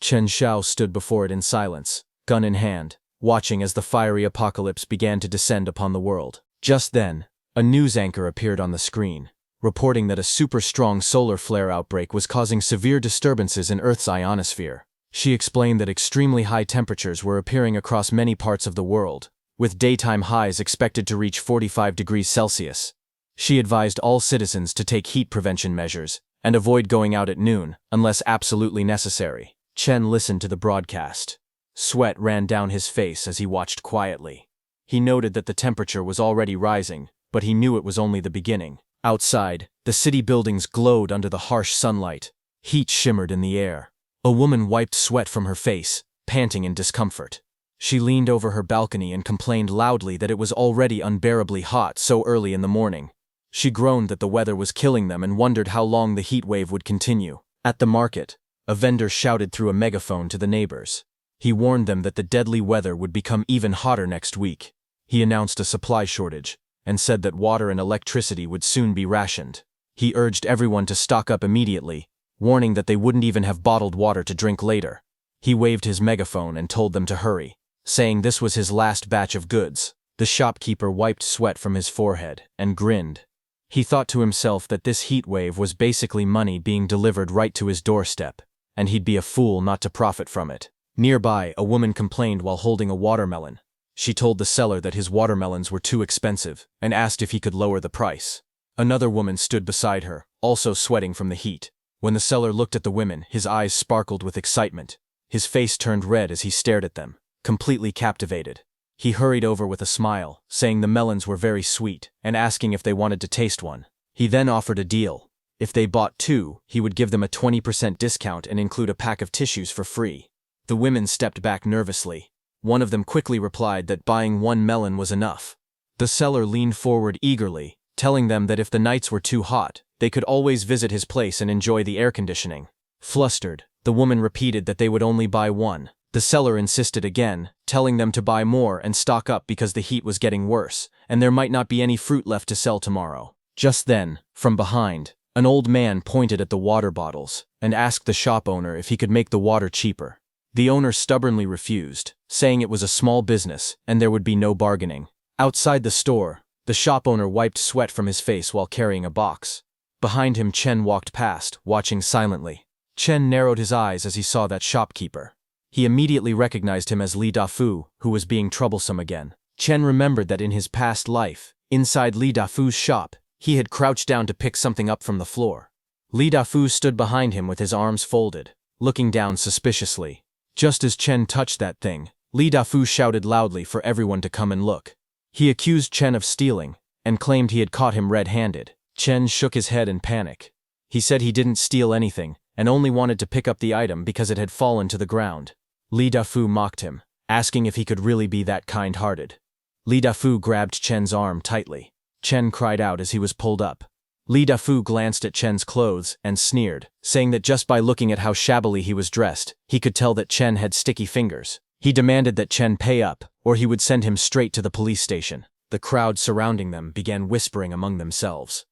[SPEAKER 1] Chen Xiao stood before it in silence, gun in hand, watching as the fiery apocalypse began to descend upon the world. Just then, a news anchor appeared on the screen, reporting that a super-strong solar flare outbreak was causing severe disturbances in Earth's ionosphere. She explained that extremely high temperatures were appearing across many parts of the world, with daytime highs expected to reach 45 degrees Celsius. She advised all citizens to take heat prevention measures and avoid going out at noon unless absolutely necessary. Chen listened to the broadcast. Sweat ran down his face as he watched quietly. He noted that the temperature was already rising, but he knew it was only the beginning. Outside, the city buildings glowed under the harsh sunlight. Heat shimmered in the air. A woman wiped sweat from her face, panting in discomfort. She leaned over her balcony and complained loudly that it was already unbearably hot so early in the morning. She groaned that the weather was killing them and wondered how long the heat wave would continue. At the market, a vendor shouted through a megaphone to the neighbors. He warned them that the deadly weather would become even hotter next week. He announced a supply shortage and said that water and electricity would soon be rationed. He urged everyone to stock up immediately, warning that they wouldn't even have bottled water to drink later. He waved his megaphone and told them to hurry, saying this was his last batch of goods. The shopkeeper wiped sweat from his forehead and grinned. He thought to himself that this heat wave was basically money being delivered right to his doorstep, and he'd be a fool not to profit from it. Nearby, a woman complained while holding a watermelon. She told the seller that his watermelons were too expensive and asked if he could lower the price. Another woman stood beside her, also sweating from the heat. When the seller looked at the women, his eyes sparkled with excitement. His face turned red as he stared at them, completely captivated. He hurried over with a smile, saying the melons were very sweet, and asking if they wanted to taste one. He then offered a deal. If they bought 2, he would give them a 20% discount and include a pack of tissues for free. The women stepped back nervously. One of them quickly replied that buying 1 melon was enough. The seller leaned forward eagerly, telling them that if the nights were too hot, they could always visit his place and enjoy the air conditioning. Flustered, the woman repeated that they would only buy 1. The seller insisted again, telling them to buy more and stock up because the heat was getting worse, and there might not be any fruit left to sell tomorrow. Just then, from behind, an old man pointed at the water bottles and asked the shop owner if he could make the water cheaper. The owner stubbornly refused, saying it was a small business and there would be no bargaining. Outside the store, the shop owner wiped sweat from his face while carrying a box. Behind him, Chen walked past, watching silently. Chen narrowed his eyes as he saw that shopkeeper. He immediately recognized him as Li Dafu, who was being troublesome again. Chen remembered that in his past life, inside Li Dafu's shop, he had crouched down to pick something up from the floor. Li Dafu stood behind him with his arms folded, looking down suspiciously. Just as Chen touched that thing, Li Dafu shouted loudly for everyone to come and look. He accused Chen of stealing, and claimed he had caught him red-handed. Chen shook his head in panic. He said he didn't steal anything, and only wanted to pick up the item because it had fallen to the ground. Li Dafu mocked him, asking if he could really be that kind-hearted. Li Dafu grabbed Chen's arm tightly. Chen cried out as he was pulled up. Li Dafu glanced at Chen's clothes and sneered, saying that just by looking at how shabbily he was dressed, he could tell that Chen had sticky fingers. He demanded that Chen pay up, or he would send him straight to the police station. The crowd surrounding them began whispering among themselves.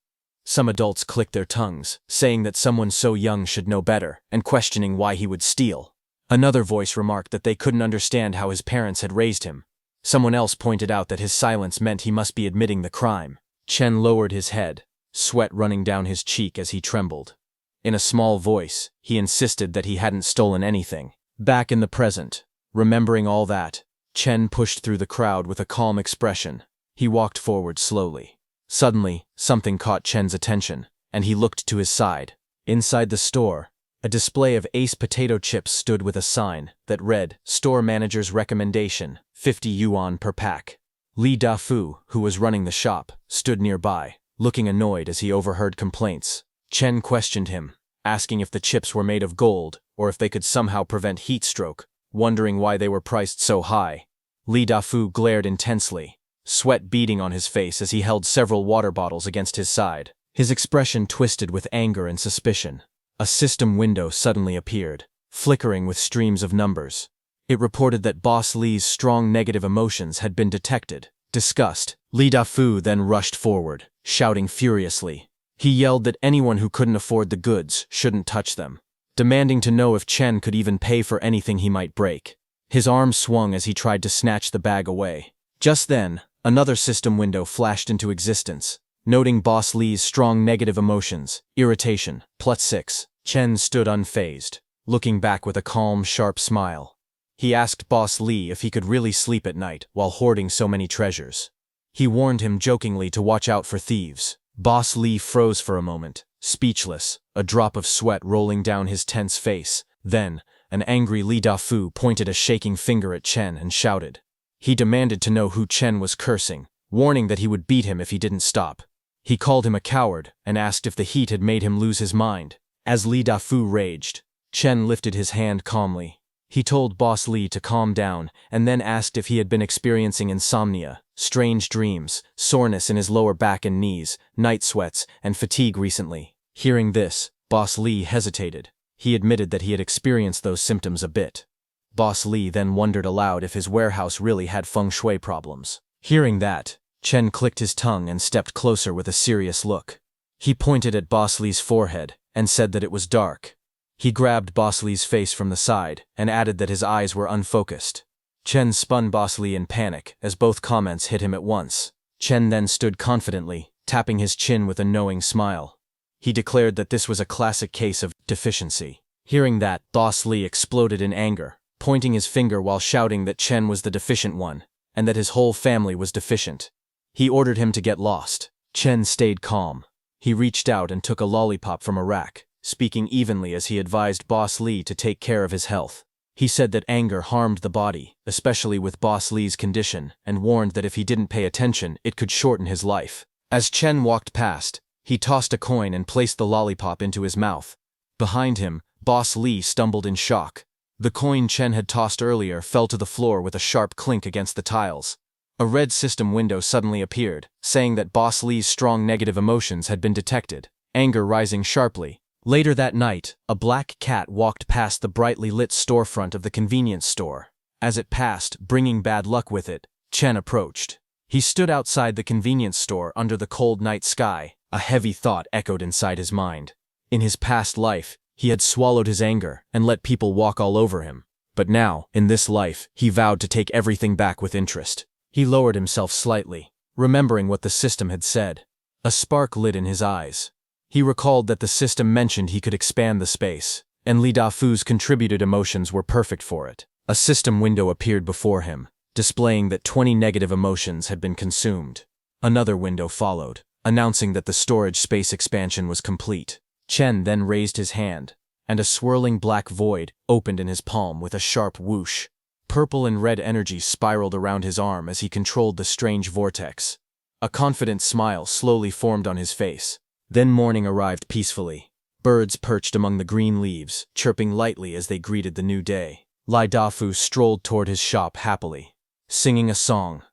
[SPEAKER 1] Some adults clicked their tongues, saying that someone so young should know better, and questioning why he would steal. Another voice remarked that they couldn't understand how his parents had raised him. Someone else pointed out that his silence meant he must be admitting the crime. Chen lowered his head, sweat running down his cheek as he trembled. In a small voice, he insisted that he hadn't stolen anything. Back in the present, remembering all that, Chen pushed through the crowd with a calm expression. He walked forward slowly. Suddenly, something caught Chen's attention, and he looked to his side. Inside the store, a display of Ace potato chips stood with a sign that read, "Store Manager's Recommendation, 50 yuan per pack." Li Dafu, who was running the shop, stood nearby, looking annoyed as he overheard complaints. Chen questioned him, asking if the chips were made of gold or if they could somehow prevent heat stroke, wondering why they were priced so high. Li Dafu glared intensely, sweat beading on his face as he held several water bottles against his side. His expression twisted with anger and suspicion. A system window suddenly appeared, flickering with streams of numbers. It reported that Boss Li's strong negative emotions had been detected. Disgust, Li Dafu then rushed forward, shouting furiously. He yelled that anyone who couldn't afford the goods shouldn't touch them, demanding to know if Chen could even pay for anything he might break. His arm swung as he tried to snatch the bag away. Just then, another system window flashed into existence, noting Boss Li's strong negative emotions, irritation, +6. Chen stood unfazed, looking back with a calm, sharp smile. He asked Boss Li if he could really sleep at night while hoarding so many treasures. He warned him jokingly to watch out for thieves. Boss Li froze for a moment, speechless, a drop of sweat rolling down his tense face. Then, an angry Li Dafu pointed a shaking finger at Chen and shouted. He demanded to know who Chen was cursing, warning that he would beat him if he didn't stop. He called him a coward and asked if the heat had made him lose his mind. As Li Dafu raged, Chen lifted his hand calmly. He told Boss Li to calm down and then asked if he had been experiencing insomnia, strange dreams, soreness in his lower back and knees, night sweats, and fatigue recently. Hearing this, Boss Li hesitated. He admitted that he had experienced those symptoms a bit. Boss Li then wondered aloud if his warehouse really had feng shui problems. Hearing that, Chen clicked his tongue and stepped closer with a serious look. He pointed at Boss Li's forehead and said that it was dark. He grabbed Boss Li's face from the side and added that his eyes were unfocused. Chen spun Boss Li in panic as both comments hit him at once. Chen then stood confidently, tapping his chin with a knowing smile. He declared that this was a classic case of deficiency. Hearing that, Boss Li exploded in anger, pointing his finger while shouting that Chen was the deficient one, and that his whole family was deficient. He ordered him to get lost. Chen stayed calm. He reached out and took a lollipop from a rack, speaking evenly as he advised Boss Li to take care of his health. He said that anger harmed the body, especially with Boss Li's condition, and warned that if he didn't pay attention, it could shorten his life. As Chen walked past, he tossed a coin and placed the lollipop into his mouth. Behind him, Boss Li stumbled in shock. The coin Chen had tossed earlier fell to the floor with a sharp clink against the tiles. A red system window suddenly appeared, saying that Boss Li's strong negative emotions had been detected, anger rising sharply. Later that night, a black cat walked past the brightly lit storefront of the convenience store. As it passed, bringing bad luck with it, Chen approached. He stood outside the convenience store under the cold night sky. A heavy thought echoed inside his mind. In his past life, he had swallowed his anger and let people walk all over him. But now, in this life, he vowed to take everything back with interest. He lowered himself slightly, remembering what the system had said. A spark lit in his eyes. He recalled that the system mentioned he could expand the space, and Li Dafu's contributed emotions were perfect for it. A system window appeared before him, displaying that 20 negative emotions had been consumed. Another window followed, announcing that the storage space expansion was complete. Chen then raised his hand, and a swirling black void opened in his palm with a sharp whoosh. Purple and red energy spiraled around his arm as he controlled the strange vortex. A confident smile slowly formed on his face. Then morning arrived peacefully. Birds perched among the green leaves, chirping lightly as they greeted the new day. Li Dafu strolled toward his shop happily, singing a song.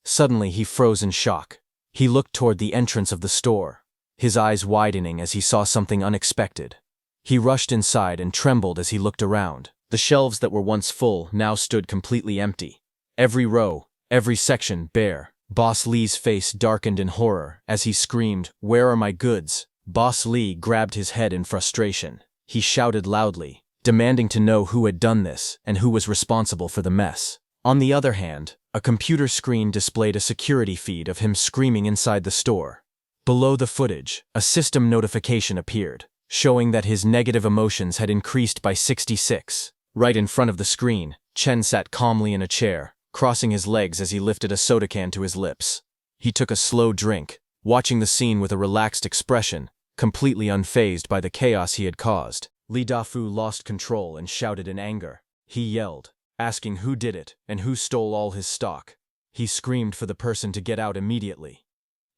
[SPEAKER 1] Suddenly he froze in shock. He looked toward the entrance of the store, his eyes widening as he saw something unexpected. He rushed inside and trembled as he looked around. The shelves that were once full now stood completely empty. Every row, every section bare. Boss Li's face darkened in horror as he screamed, "Where are my goods?" Boss Li grabbed his head in frustration. He shouted loudly, demanding to know who had done this and who was responsible for the mess. On the other hand, a computer screen displayed a security feed of him screaming inside the store. Below the footage, a system notification appeared, showing that his negative emotions had increased by 66. Right in front of the screen, Chen sat calmly in a chair, crossing his legs as he lifted a soda can to his lips. He took a slow drink, watching the scene with a relaxed expression, completely unfazed by the chaos he had caused. Li Dafu lost control and shouted in anger. He yelled, asking who did it and who stole all his stock. He screamed for the person to get out immediately.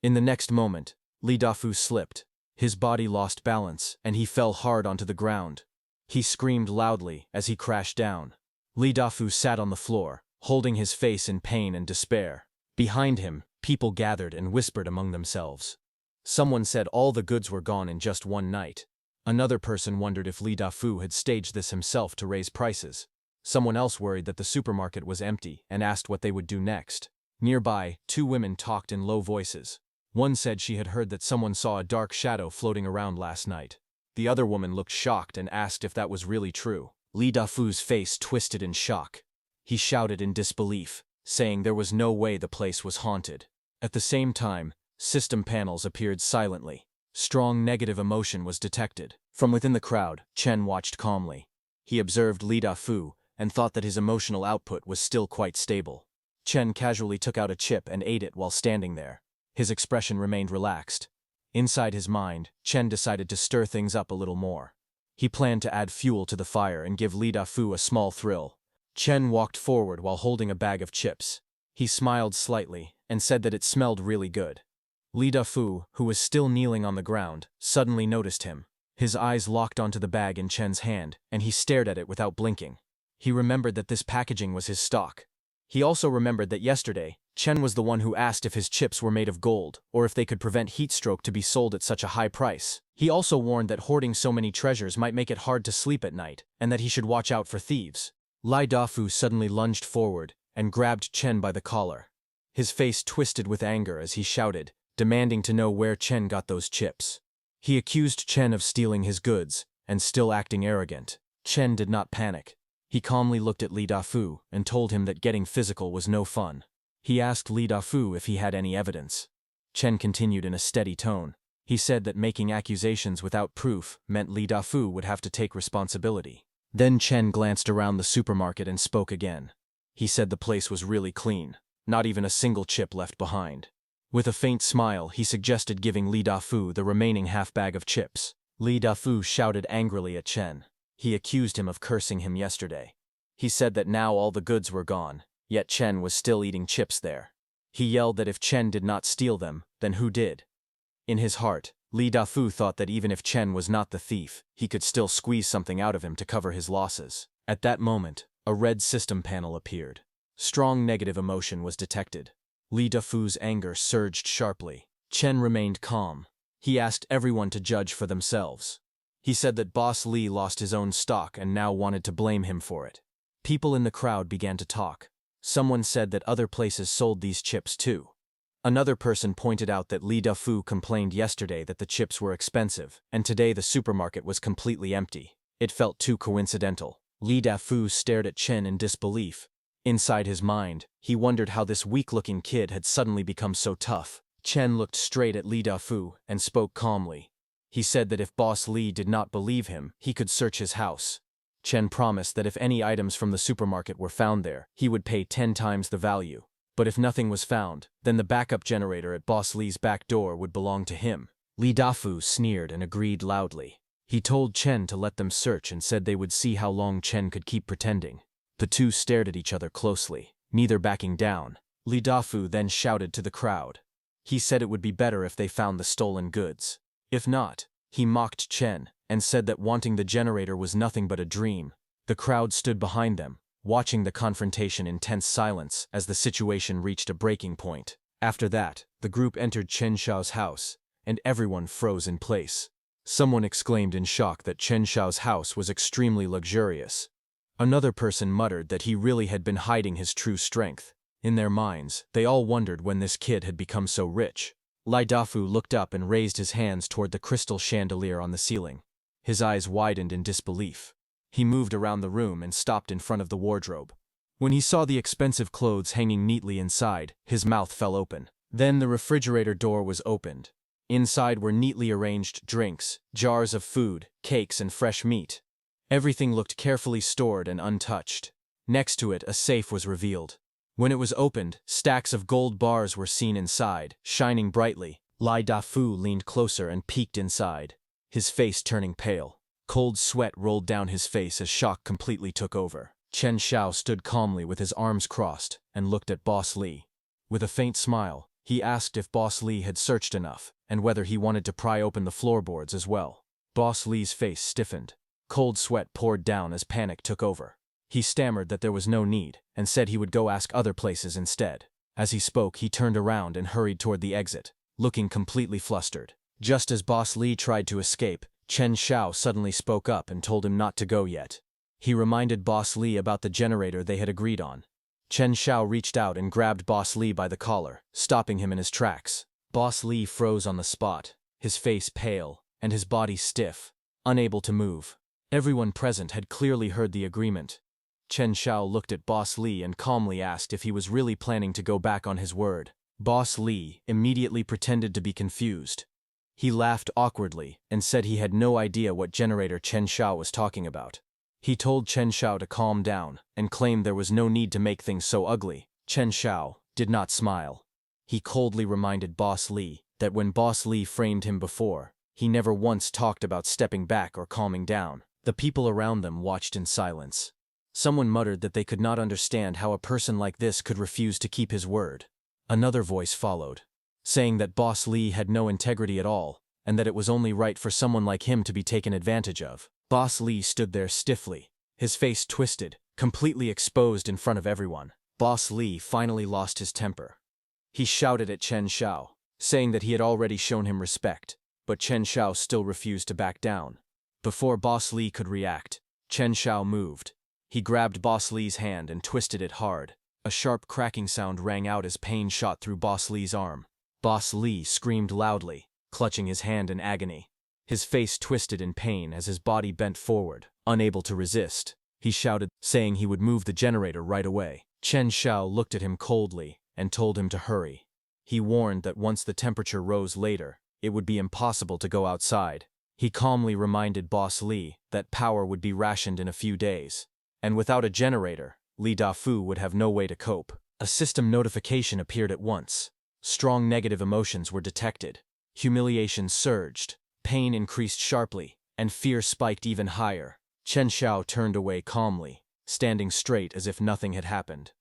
[SPEAKER 1] In the next moment, Li Dafu slipped. His body lost balance, and he fell hard onto the ground. He screamed loudly as he crashed down. Li Dafu sat on the floor, holding his face in pain and despair. Behind him, people gathered and whispered among themselves. Someone said all the goods were gone in just one night. Another person wondered if Li Dafu had staged this himself to raise prices. Someone else worried that the supermarket was empty and asked what they would do next. Nearby, two women talked in low voices. One said she had heard that someone saw a dark shadow floating around last night. The other woman looked shocked and asked if that was really true. Li Dafu's face twisted in shock. He shouted in disbelief, saying there was no way the place was haunted. At the same time, system panels appeared silently. Strong negative emotion was detected. From within the crowd, Chen watched calmly. He observed Li Dafu and thought that his emotional output was still quite stable. Chen casually took out a chip and ate it while standing there. His expression remained relaxed. Inside his mind, Chen decided to stir things up a little more. He planned to add fuel to the fire and give Li Dafu a small thrill. Chen walked forward while holding a bag of chips. He smiled slightly and said that it smelled really good. Li Dafu, who was still kneeling on the ground, suddenly noticed him. His eyes locked onto the bag in Chen's hand, and he stared at it without blinking. He remembered that this packaging was his stock. He also remembered that yesterday, Chen was the one who asked if his chips were made of gold, or if they could prevent heat stroke to be sold at such a high price. He also warned that hoarding so many treasures might make it hard to sleep at night, and that he should watch out for thieves. Li Dafu suddenly lunged forward and grabbed Chen by the collar. His face twisted with anger as he shouted, demanding to know where Chen got those chips. He accused Chen of stealing his goods, and still acting arrogant. Chen did not panic. He calmly looked at Li Dafu and told him that getting physical was no fun. He asked Li Dafu if he had any evidence. Chen continued in a steady tone. He said that making accusations without proof meant Li Dafu would have to take responsibility. Then Chen glanced around the supermarket and spoke again. He said the place was really clean, not even a single chip left behind. With a faint smile, he suggested giving Li Dafu the remaining half bag of chips. Li Dafu shouted angrily at Chen. He accused him of cursing him yesterday. He said that now all the goods were gone, yet Chen was still eating chips there. He yelled that if Chen did not steal them, then who did? In his heart, Li Dafu thought that even if Chen was not the thief, he could still squeeze something out of him to cover his losses. At that moment, a red system panel appeared. Strong negative emotion was detected. Li Dafu's anger surged sharply. Chen remained calm. He asked everyone to judge for themselves. He said that Boss Li lost his own stock and now wanted to blame him for it. People in the crowd began to talk. Someone said that other places sold these chips too. Another person pointed out that Li Dafu complained yesterday that the chips were expensive, and today the supermarket was completely empty. It felt too coincidental. Li Dafu stared at Chen in disbelief. Inside his mind, he wondered how this weak-looking kid had suddenly become so tough. Chen looked straight at Li Dafu and spoke calmly. He said that if Boss Li did not believe him, he could search his house. Chen promised that if any items from the supermarket were found there, he would pay 10 times the value. But if nothing was found, then the backup generator at Boss Li's back door would belong to him. Li Dafu sneered and agreed loudly. He told Chen to let them search and said they would see how long Chen could keep pretending. The two stared at each other closely, neither backing down. Li Dafu then shouted to the crowd. He said it would be better if they found the stolen goods. If not, he mocked Chen and said that wanting the generator was nothing but a dream. The crowd stood behind them, watching the confrontation in tense silence as the situation reached a breaking point. After that, the group entered Chen Xiao's house, and everyone froze in place. Someone exclaimed in shock that Chen Xiao's house was extremely luxurious. Another person muttered that he really had been hiding his true strength. In their minds, they all wondered when this kid had become so rich. Lai Dafu looked up and raised his hands toward the crystal chandelier on the ceiling. His eyes widened in disbelief. He moved around the room and stopped in front of the wardrobe. When he saw the expensive clothes hanging neatly inside, his mouth fell open. Then the refrigerator door was opened. Inside were neatly arranged drinks, jars of food, cakes, and fresh meat. Everything looked carefully stored and untouched. Next to it, a safe was revealed. When it was opened, stacks of gold bars were seen inside, shining brightly. Lai Dafu leaned closer and peeked inside, his face turning pale. Cold sweat rolled down his face as shock completely took over. Chen Xiao stood calmly with his arms crossed and looked at Boss Li. With a faint smile, he asked if Boss Li had searched enough and whether he wanted to pry open the floorboards as well. Boss Li's face stiffened. Cold sweat poured down as panic took over. He stammered that there was no need and said he would go ask other places instead. As he spoke, he turned around and hurried toward the exit, looking completely flustered. Just as Boss Li tried to escape, Chen Xiao suddenly spoke up and told him not to go yet. He reminded Boss Li about the generator they had agreed on. Chen Xiao reached out and grabbed Boss Li by the collar, stopping him in his tracks. Boss Li froze on the spot, his face pale and his body stiff, unable to move. Everyone present had clearly heard the agreement. Chen Xiao looked at Boss Li and calmly asked if he was really planning to go back on his word. Boss Li immediately pretended to be confused. He laughed awkwardly and said he had no idea what generator Chen Xiao was talking about. He told Chen Xiao to calm down and claimed there was no need to make things so ugly. Chen Xiao did not smile. He coldly reminded Boss Li that when Boss Li framed him before, he never once talked about stepping back or calming down. The people around them watched in silence. Someone muttered that they could not understand how a person like this could refuse to keep his word. Another voice followed, saying that Boss Li had no integrity at all, and that it was only right for someone like him to be taken advantage of. Boss Li stood there stiffly, his face twisted, completely exposed in front of everyone. Boss Li finally lost his temper. He shouted at Chen Xiao, saying that he had already shown him respect, but Chen Xiao still refused to back down. Before Boss Li could react, Chen Xiao moved. He grabbed Boss Li's hand and twisted it hard. A sharp cracking sound rang out as pain shot through Boss Li's arm. Boss Li screamed loudly, clutching his hand in agony. His face twisted in pain as his body bent forward, unable to resist. He shouted, saying he would move the generator right away. Chen Xiao looked at him coldly and told him to hurry. He warned that once the temperature rose later, it would be impossible to go outside. He calmly reminded Boss Li that power would be rationed in a few days. And without a generator, Li Dafu would have no way to cope. A system notification appeared at once. Strong negative emotions were detected. Humiliation surged, pain increased sharply, and fear spiked even higher. Chen Xiao turned away calmly, standing straight as if nothing had happened.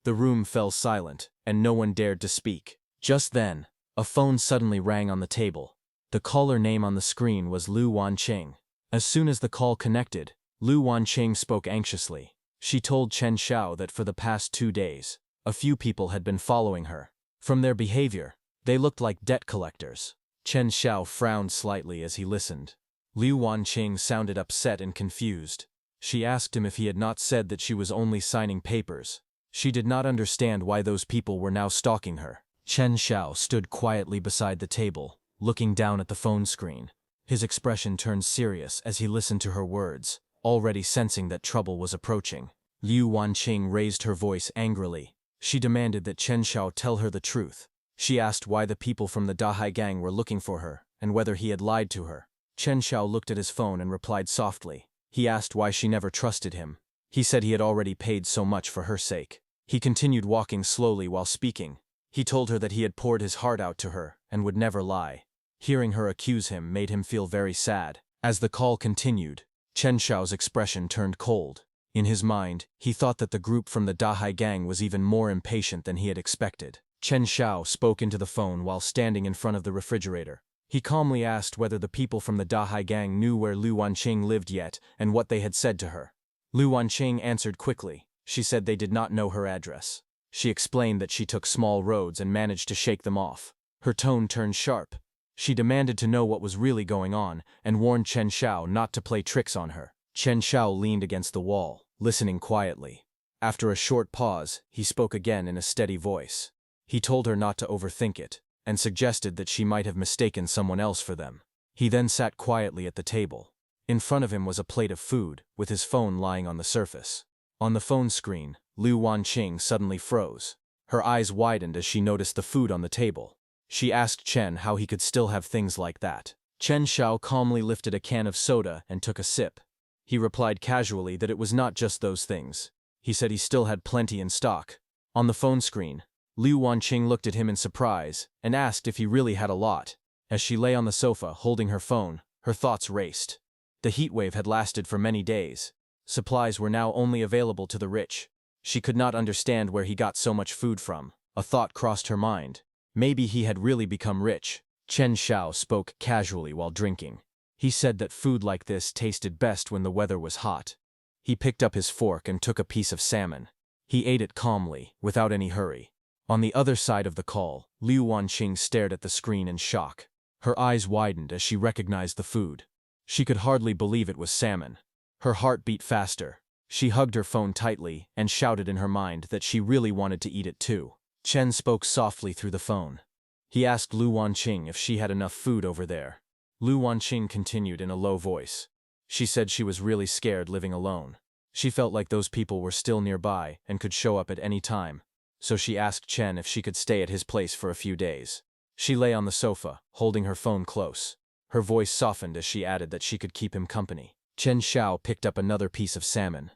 [SPEAKER 1] The room fell silent, and no one dared to speak. Just then, a phone suddenly rang on the table. The caller name on the screen was Lu Wanqing. As soon as the call connected, Lu Wanqing spoke anxiously. She told Chen Xiao that for the past 2 days, a few people had been following her. From their behavior, they looked like debt collectors. Chen Xiao frowned slightly as he listened. Lu Wanqing sounded upset and confused. She asked him if he had not said that she was only signing papers. She did not understand why those people were now stalking her. Chen Xiao stood quietly beside the table, looking down at the phone screen. His expression turned serious as he listened to her words, already sensing that trouble was approaching. Lu Wanqing raised her voice angrily. She demanded that Chen Xiao tell her the truth. She asked why the people from the Dahai gang were looking for her, and whether he had lied to her. Chen Xiao looked at his phone and replied softly. He asked why she never trusted him. He said he had already paid so much for her sake. He continued walking slowly while speaking. He told her that he had poured his heart out to her and would never lie. Hearing her accuse him made him feel very sad. As the call continued, Chen Xiao's expression turned cold. In his mind, he thought that the group from the Dahai gang was even more impatient than he had expected. Chen Xiao spoke into the phone while standing in front of the refrigerator. He calmly asked whether the people from the Dahai gang knew where Lu Wanqing lived yet and what they had said to her. Lu Wanqing answered quickly. She said they did not know her address. She explained that she took small roads and managed to shake them off. Her tone turned sharp. She demanded to know what was really going on and warned Chen Xiao not to play tricks on her. Chen Xiao leaned against the wall, listening quietly. After a short pause, he spoke again in a steady voice. He told her not to overthink it, and suggested that she might have mistaken someone else for them. He then sat quietly at the table. In front of him was a plate of food, with his phone lying on the surface. On the phone screen, Lu Wanqing suddenly froze. Her eyes widened as she noticed the food on the table. She asked Chen how he could still have things like that. Chen Xiao calmly lifted a can of soda and took a sip. He replied casually that it was not just those things. He said he still had plenty in stock. On the phone screen, Lu Wanqing looked at him in surprise and asked if he really had a lot. As she lay on the sofa holding her phone, her thoughts raced. The heatwave had lasted for many days. Supplies were now only available to the rich. She could not understand where he got so much food from. A thought crossed her mind. Maybe he had really become rich. Chen Xiao spoke casually while drinking. He said that food like this tasted best when the weather was hot. He picked up his fork and took a piece of salmon. He ate it calmly, without any hurry. On the other side of the call, Lu Wanqing stared at the screen in shock. Her eyes widened as she recognized the food. She could hardly believe it was salmon. Her heart beat faster. She hugged her phone tightly and shouted in her mind that she really wanted to eat it too. Chen spoke softly through the phone. He asked Lu Wanqing if she had enough food over there. Lu Wanqing continued in a low voice. She said she was really scared living alone. She felt like those people were still nearby and could show up at any time. So she asked Chen if she could stay at his place for a few days. She lay on the sofa, holding her phone close. Her voice softened as she added that she could keep him company. Chen Xiao picked up another piece of salmon.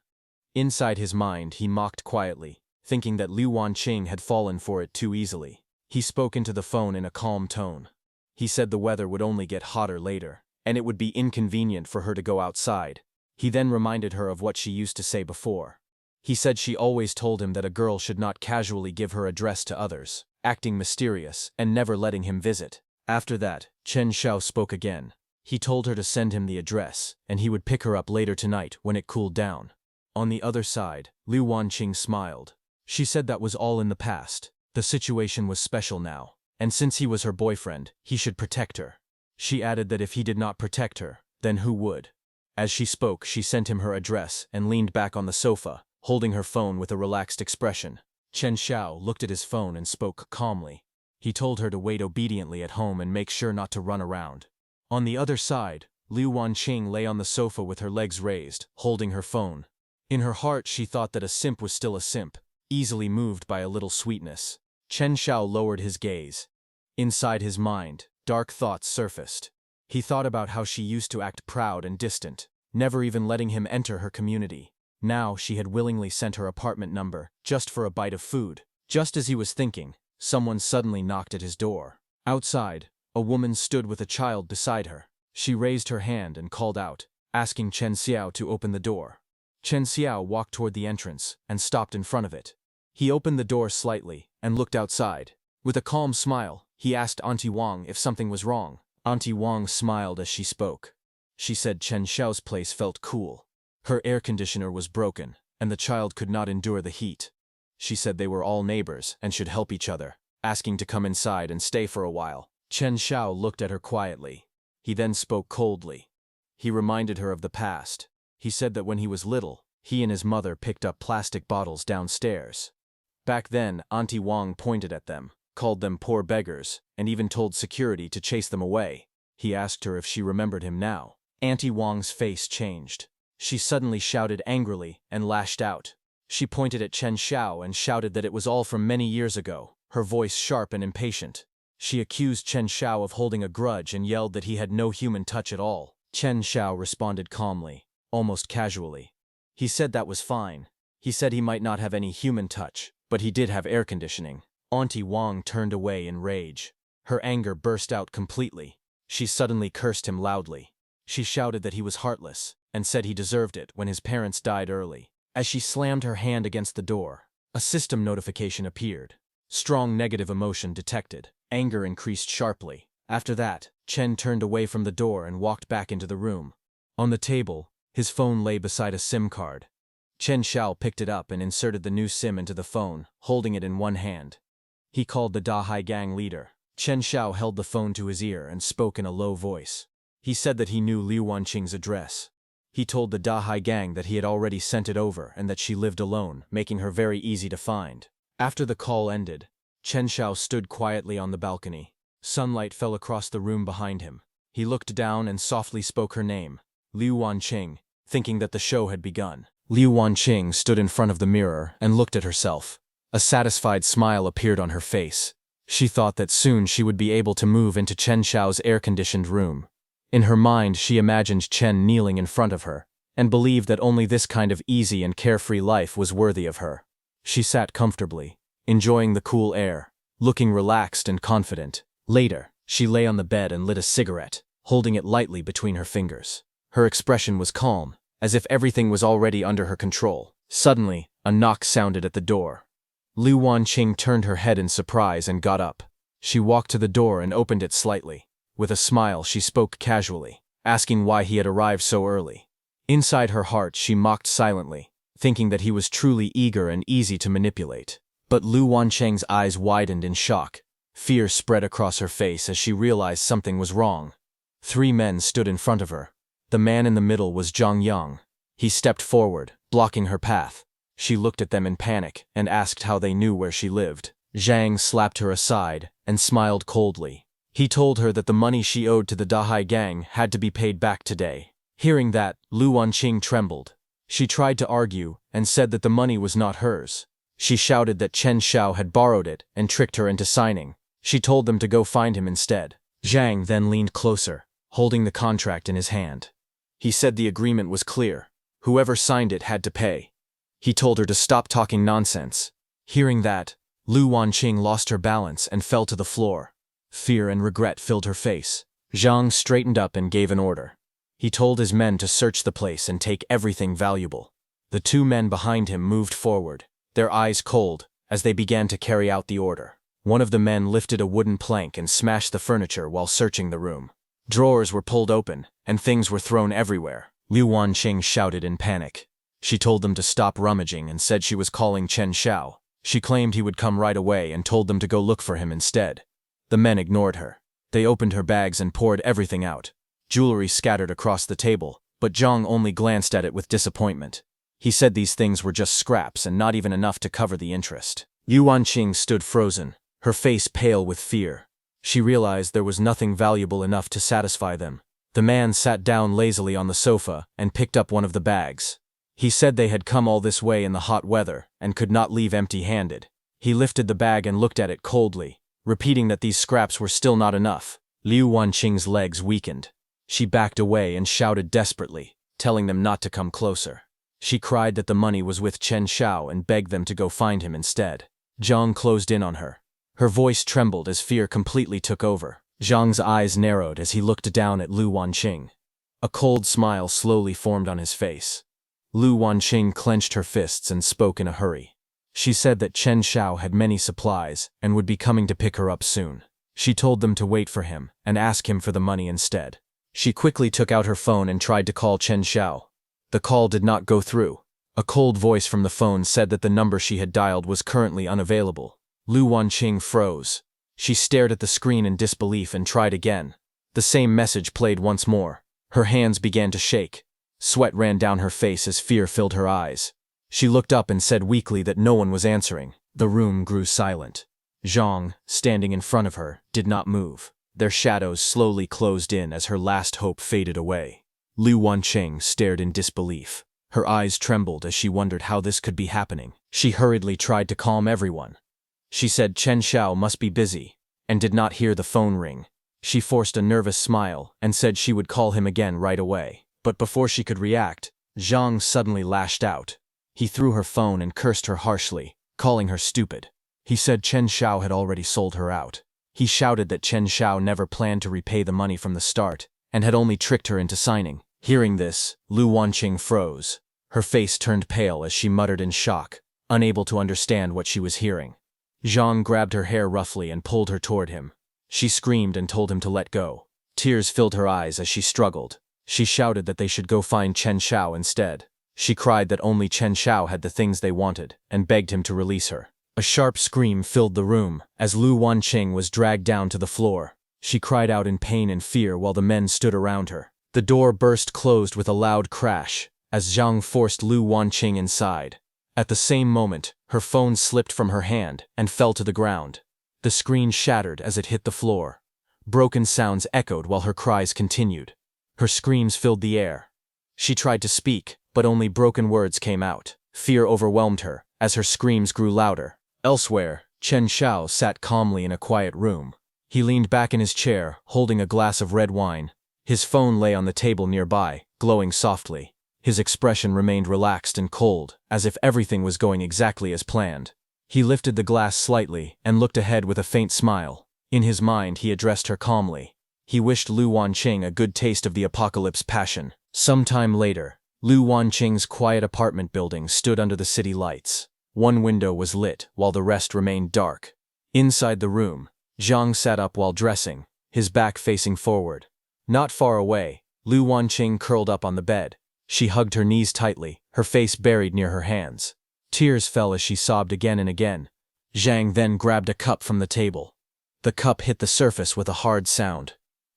[SPEAKER 1] Inside his mind, he mocked quietly, thinking that Lu Wanqing had fallen for it too easily. He spoke into the phone in a calm tone. He said the weather would only get hotter later, and it would be inconvenient for her to go outside. He then reminded her of what she used to say before. He said she always told him that a girl should not casually give her address to others, acting mysterious and never letting him visit. After that, Chen Xiao spoke again. He told her to send him the address, and he would pick her up later tonight when it cooled down. On the other side, Lu Wanqing smiled. She said that was all in the past. The situation was special now, and since he was her boyfriend, he should protect her. She added that if he did not protect her, then who would? As she spoke, she sent him her address and leaned back on the sofa, holding her phone with a relaxed expression. Chen Xiao looked at his phone and spoke calmly. He told her to wait obediently at home and make sure not to run around. On the other side, Lu Wanqing lay on the sofa with her legs raised, holding her phone. In her heart, she thought that a simp was still a simp, easily moved by a little sweetness. Chen Xiao lowered his gaze. Inside his mind, dark thoughts surfaced. He thought about how she used to act proud and distant, never even letting him enter her community. Now she had willingly sent her apartment number, just for a bite of food. Just as he was thinking, someone suddenly knocked at his door. Outside, a woman stood with a child beside her. She raised her hand and called out, asking Chen Xiao to open the door. Chen Xiao walked toward the entrance and stopped in front of it. He opened the door slightly and looked outside. With a calm smile, he asked Auntie Wang if something was wrong. Auntie Wang smiled as she spoke. She said Chen Xiao's place felt cool. Her air conditioner was broken, and the child could not endure the heat. She said they were all neighbors and should help each other, asking to come inside and stay for a while. Chen Xiao looked at her quietly. He then spoke coldly. He reminded her of the past. He said that when he was little, he and his mother picked up plastic bottles downstairs. Back then, Auntie Wang pointed at them, called them poor beggars, and even told security to chase them away. He asked her if she remembered him now. Auntie Wang's face changed. She suddenly shouted angrily and lashed out. She pointed at Chen Xiao and shouted that it was all from many years ago, her voice sharp and impatient. She accused Chen Xiao of holding a grudge and yelled that he had no human touch at all. Chen Xiao responded calmly, almost casually. He said that was fine. He said he might not have any human touch, but he did have air conditioning. Auntie Wang turned away in rage. Her anger burst out completely. She suddenly cursed him loudly. She shouted that he was heartless, and said he deserved it when his parents died early. As she slammed her hand against the door, a system notification appeared. Strong negative emotion detected. Anger increased sharply. After that, Chen turned away from the door and walked back into the room. On the table, his phone lay beside a SIM card. Chen Xiao picked it up and inserted the new SIM into the phone, holding it in one hand. He called the Dahai gang leader. Chen Xiao held the phone to his ear and spoke in a low voice. He said that he knew Liu Wanqing's address. He told the Dahai gang that he had already sent it over and that she lived alone, making her very easy to find. After the call ended, Chen Xiao stood quietly on the balcony. Sunlight fell across the room behind him. He looked down and softly spoke her name, Liu Wanqing, thinking that the show had begun. Liu Wanqing stood in front of the mirror and looked at herself. A satisfied smile appeared on her face. She thought that soon she would be able to move into Chen Xiao's air-conditioned room. In her mind, she imagined Chen kneeling in front of her, and believed that only this kind of easy and carefree life was worthy of her. She sat comfortably, enjoying the cool air, looking relaxed and confident. Later, she lay on the bed and lit a cigarette, holding it lightly between her fingers. Her expression was calm, as if everything was already under her control. Suddenly, a knock sounded at the door. Liu Wanqing turned her head in surprise and got up. She walked to the door and opened it slightly. With a smile, she spoke casually, asking why he had arrived so early. Inside her heart, she mocked silently, thinking that he was truly eager and easy to manipulate. But Liu Wanqing's eyes widened in shock. Fear spread across her face as she realized something was wrong. 3 men stood in front of her. The man in the middle was Zhang Yang. He stepped forward, blocking her path. She looked at them in panic and asked how they knew where she lived. Zhang slapped her aside and smiled coldly. He told her that the money she owed to the Dahai gang had to be paid back today. Hearing that, Liu Wanqing trembled. She tried to argue and said that the money was not hers. She shouted that Chen Xiao had borrowed it and tricked her into signing. She told them to go find him instead. Zhang then leaned closer, holding the contract in his hand. He said the agreement was clear. Whoever signed it had to pay. He told her to stop talking nonsense. Hearing that, Liu Wanqing lost her balance and fell to the floor. Fear and regret filled her face. Zhang straightened up and gave an order. He told his men to search the place and take everything valuable. The 2 men behind him moved forward, their eyes cold, as they began to carry out the order. One of the men lifted a wooden plank and smashed the furniture while searching the room. Drawers were pulled open, and things were thrown everywhere. Liu Wanqing shouted in panic. She told them to stop rummaging and said she was calling Chen Xiao. She claimed he would come right away and told them to go look for him instead. The men ignored her. They opened her bags and poured everything out. Jewelry scattered across the table, but Zhang only glanced at it with disappointment. He said these things were just scraps and not even enough to cover the interest. Liu Wanqing stood frozen, her face pale with fear. She realized there was nothing valuable enough to satisfy them. The man sat down lazily on the sofa and picked up one of the bags. He said they had come all this way in the hot weather and could not leave empty-handed. He lifted the bag and looked at it coldly, repeating that these scraps were still not enough. Liu Wanqing's legs weakened. She backed away and shouted desperately, telling them not to come closer. She cried that the money was with Chen Xiao and begged them to go find him instead. Zhang closed in on her. Her voice trembled as fear completely took over. Zhang's eyes narrowed as he looked down at Liu Wanqing. A cold smile slowly formed on his face. Liu Wanqing clenched her fists and spoke in a hurry. She said that Chen Xiao had many supplies and would be coming to pick her up soon. She told them to wait for him and ask him for the money instead. She quickly took out her phone and tried to call Chen Xiao. The call did not go through. A cold voice from the phone said that the number she had dialed was currently unavailable. Liu Wanqing froze. She stared at the screen in disbelief and tried again. The same message played once more. Her hands began to shake. Sweat ran down her face as fear filled her eyes. She looked up and said weakly that no one was answering. The room grew silent. Zhang, standing in front of her, did not move. Their shadows slowly closed in as her last hope faded away. Liu Wanqing stared in disbelief. Her eyes trembled as she wondered how this could be happening. She hurriedly tried to calm everyone. She said Chen Xiao must be busy, and did not hear the phone ring. She forced a nervous smile and said she would call him again right away. But before she could react, Zhang suddenly lashed out. He threw her phone and cursed her harshly, calling her stupid. He said Chen Xiao had already sold her out. He shouted that Chen Xiao never planned to repay the money from the start, and had only tricked her into signing. Hearing this, Liu Wanqing froze. Her face turned pale as she muttered in shock, unable to understand what she was hearing. Zhang grabbed her hair roughly and pulled her toward him. She screamed and told him to let go. Tears filled her eyes as she struggled. She shouted that they should go find Chen Xiao instead. She cried that only Chen Xiao had the things they wanted, and begged him to release her. A sharp scream filled the room, as Lu Wanqing was dragged down to the floor. She cried out in pain and fear while the men stood around her. The door burst closed with a loud crash, as Zhang forced Lu Wanqing inside. At the same moment, her phone slipped from her hand and fell to the ground. The screen shattered as it hit the floor. Broken sounds echoed while her cries continued. Her screams filled the air. She tried to speak, but only broken words came out. Fear overwhelmed her, as her screams grew louder. Elsewhere, Chen Xiao sat calmly in a quiet room. He leaned back in his chair, holding a glass of red wine. His phone lay on the table nearby, glowing softly. His expression remained relaxed and cold, as if everything was going exactly as planned. He lifted the glass slightly and looked ahead with a faint smile. In his mind, he addressed her calmly. He wished Lu Wanqing a good taste of the apocalypse passion. Some time later, Lu Wanqing's quiet apartment building stood under the city lights. One window was lit, while the rest remained dark. Inside the room, Zhang sat up while dressing, his back facing forward. Not far away, Lu Wanqing curled up on the bed. She hugged her knees tightly, her face buried near her hands. Tears fell as she sobbed again and again. Zhang then grabbed a cup from the table. The cup hit the surface with a hard sound.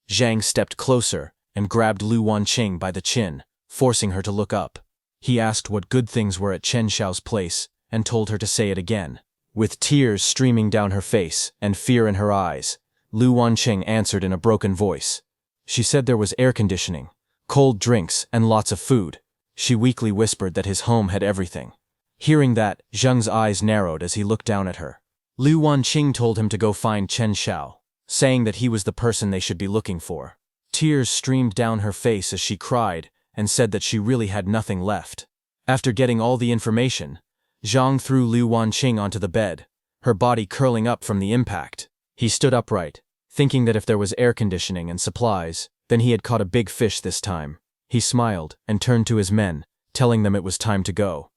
[SPEAKER 1] Zhang stepped closer and grabbed Lu Wanqing by the chin, forcing her to look up. He asked what good things were at Chen Xiao's place, and told her to say it again. With tears streaming down her face and fear in her eyes, Lu Wanqing answered in a broken voice. She said there was air conditioning, cold drinks, and lots of food. She weakly whispered that his home had everything. Hearing that, Zhang's eyes narrowed as he looked down at her. Lu Wanqing told him to go find Chen Xiao, saying that he was the person they should be looking for. Tears streamed down her face as she cried and said that she really had nothing left. After getting all the information, Zhang threw Lu Wanqing onto the bed, her body curling up from the impact. He stood upright, thinking that if there was air conditioning and supplies, then he had caught a big fish this time. He smiled and turned to his men, telling them it was time to go.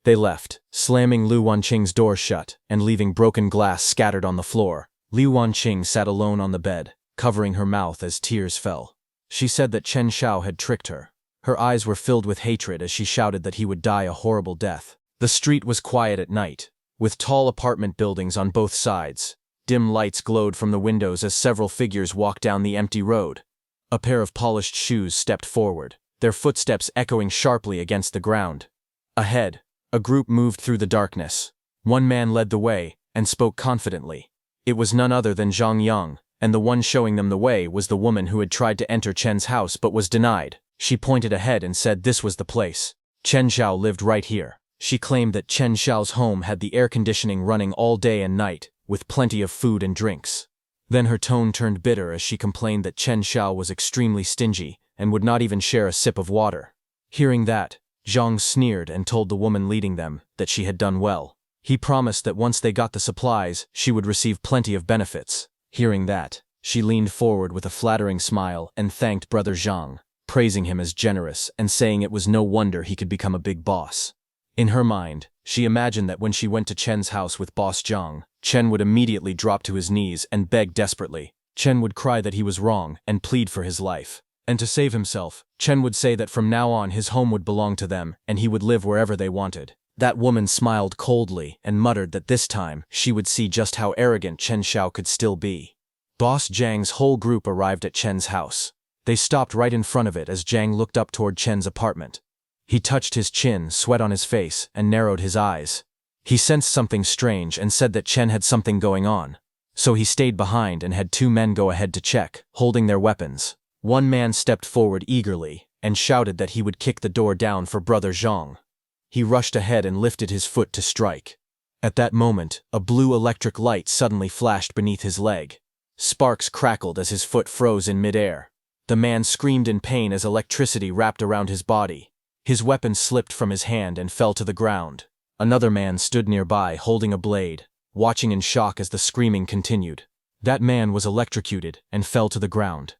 [SPEAKER 1] They left, slamming Lu Wanqing's door shut and leaving broken glass scattered on the floor. Lu Wanqing sat alone on the bed, covering her mouth as tears fell. She said that Chen Xiao had tricked her. Her eyes were filled with hatred as she shouted that he would die a horrible death. The street was quiet at night, with tall apartment buildings on both sides. Dim lights glowed from the windows as several figures walked down the empty road. A pair of polished shoes stepped forward, their footsteps echoing sharply against the ground. Ahead, a group moved through the darkness. One man led the way and spoke confidently. It was none other than Zhang Yang, and the one showing them the way was the woman who had tried to enter Chen's house but was denied. She pointed ahead and said this was the place. Chen Xiao lived right here. She claimed that Chen Xiao's home had the air conditioning running all day and night, with plenty of food and drinks. Then her tone turned bitter as she complained that Chen Xiao was extremely stingy and would not even share a sip of water. Hearing that, Zhang sneered and told the woman leading them that she had done well. He promised that once they got the supplies, she would receive plenty of benefits. Hearing that, she leaned forward with a flattering smile and thanked Brother Zhang, praising him as generous and saying it was no wonder he could become a big boss. In her mind, she imagined that when she went to Chen's house with Boss Zhang, Chen would immediately drop to his knees and beg desperately. Chen would cry that he was wrong and plead for his life. And to save himself, Chen would say that from now on his home would belong to them and he would live wherever they wanted. That woman smiled coldly and muttered that this time she would see just how arrogant Chen Xiao could still be. Boss Zhang's whole group arrived at Chen's house. They stopped right in front of it as Zhang looked up toward Chen's apartment. He touched his chin, sweat on his face, and narrowed his eyes. He sensed something strange and said that Chen had something going on. So he stayed behind and had two men go ahead to check, holding their weapons. One man stepped forward eagerly and shouted that he would kick the door down for Brother Zhang. He rushed ahead and lifted his foot to strike. At that moment, a blue electric light suddenly flashed beneath his leg. Sparks crackled as his foot froze in midair. The man screamed in pain as electricity wrapped around his body. His weapon slipped from his hand and fell to the ground. Another man stood nearby holding a blade, watching in shock as the screaming continued. That man was electrocuted and fell to the ground.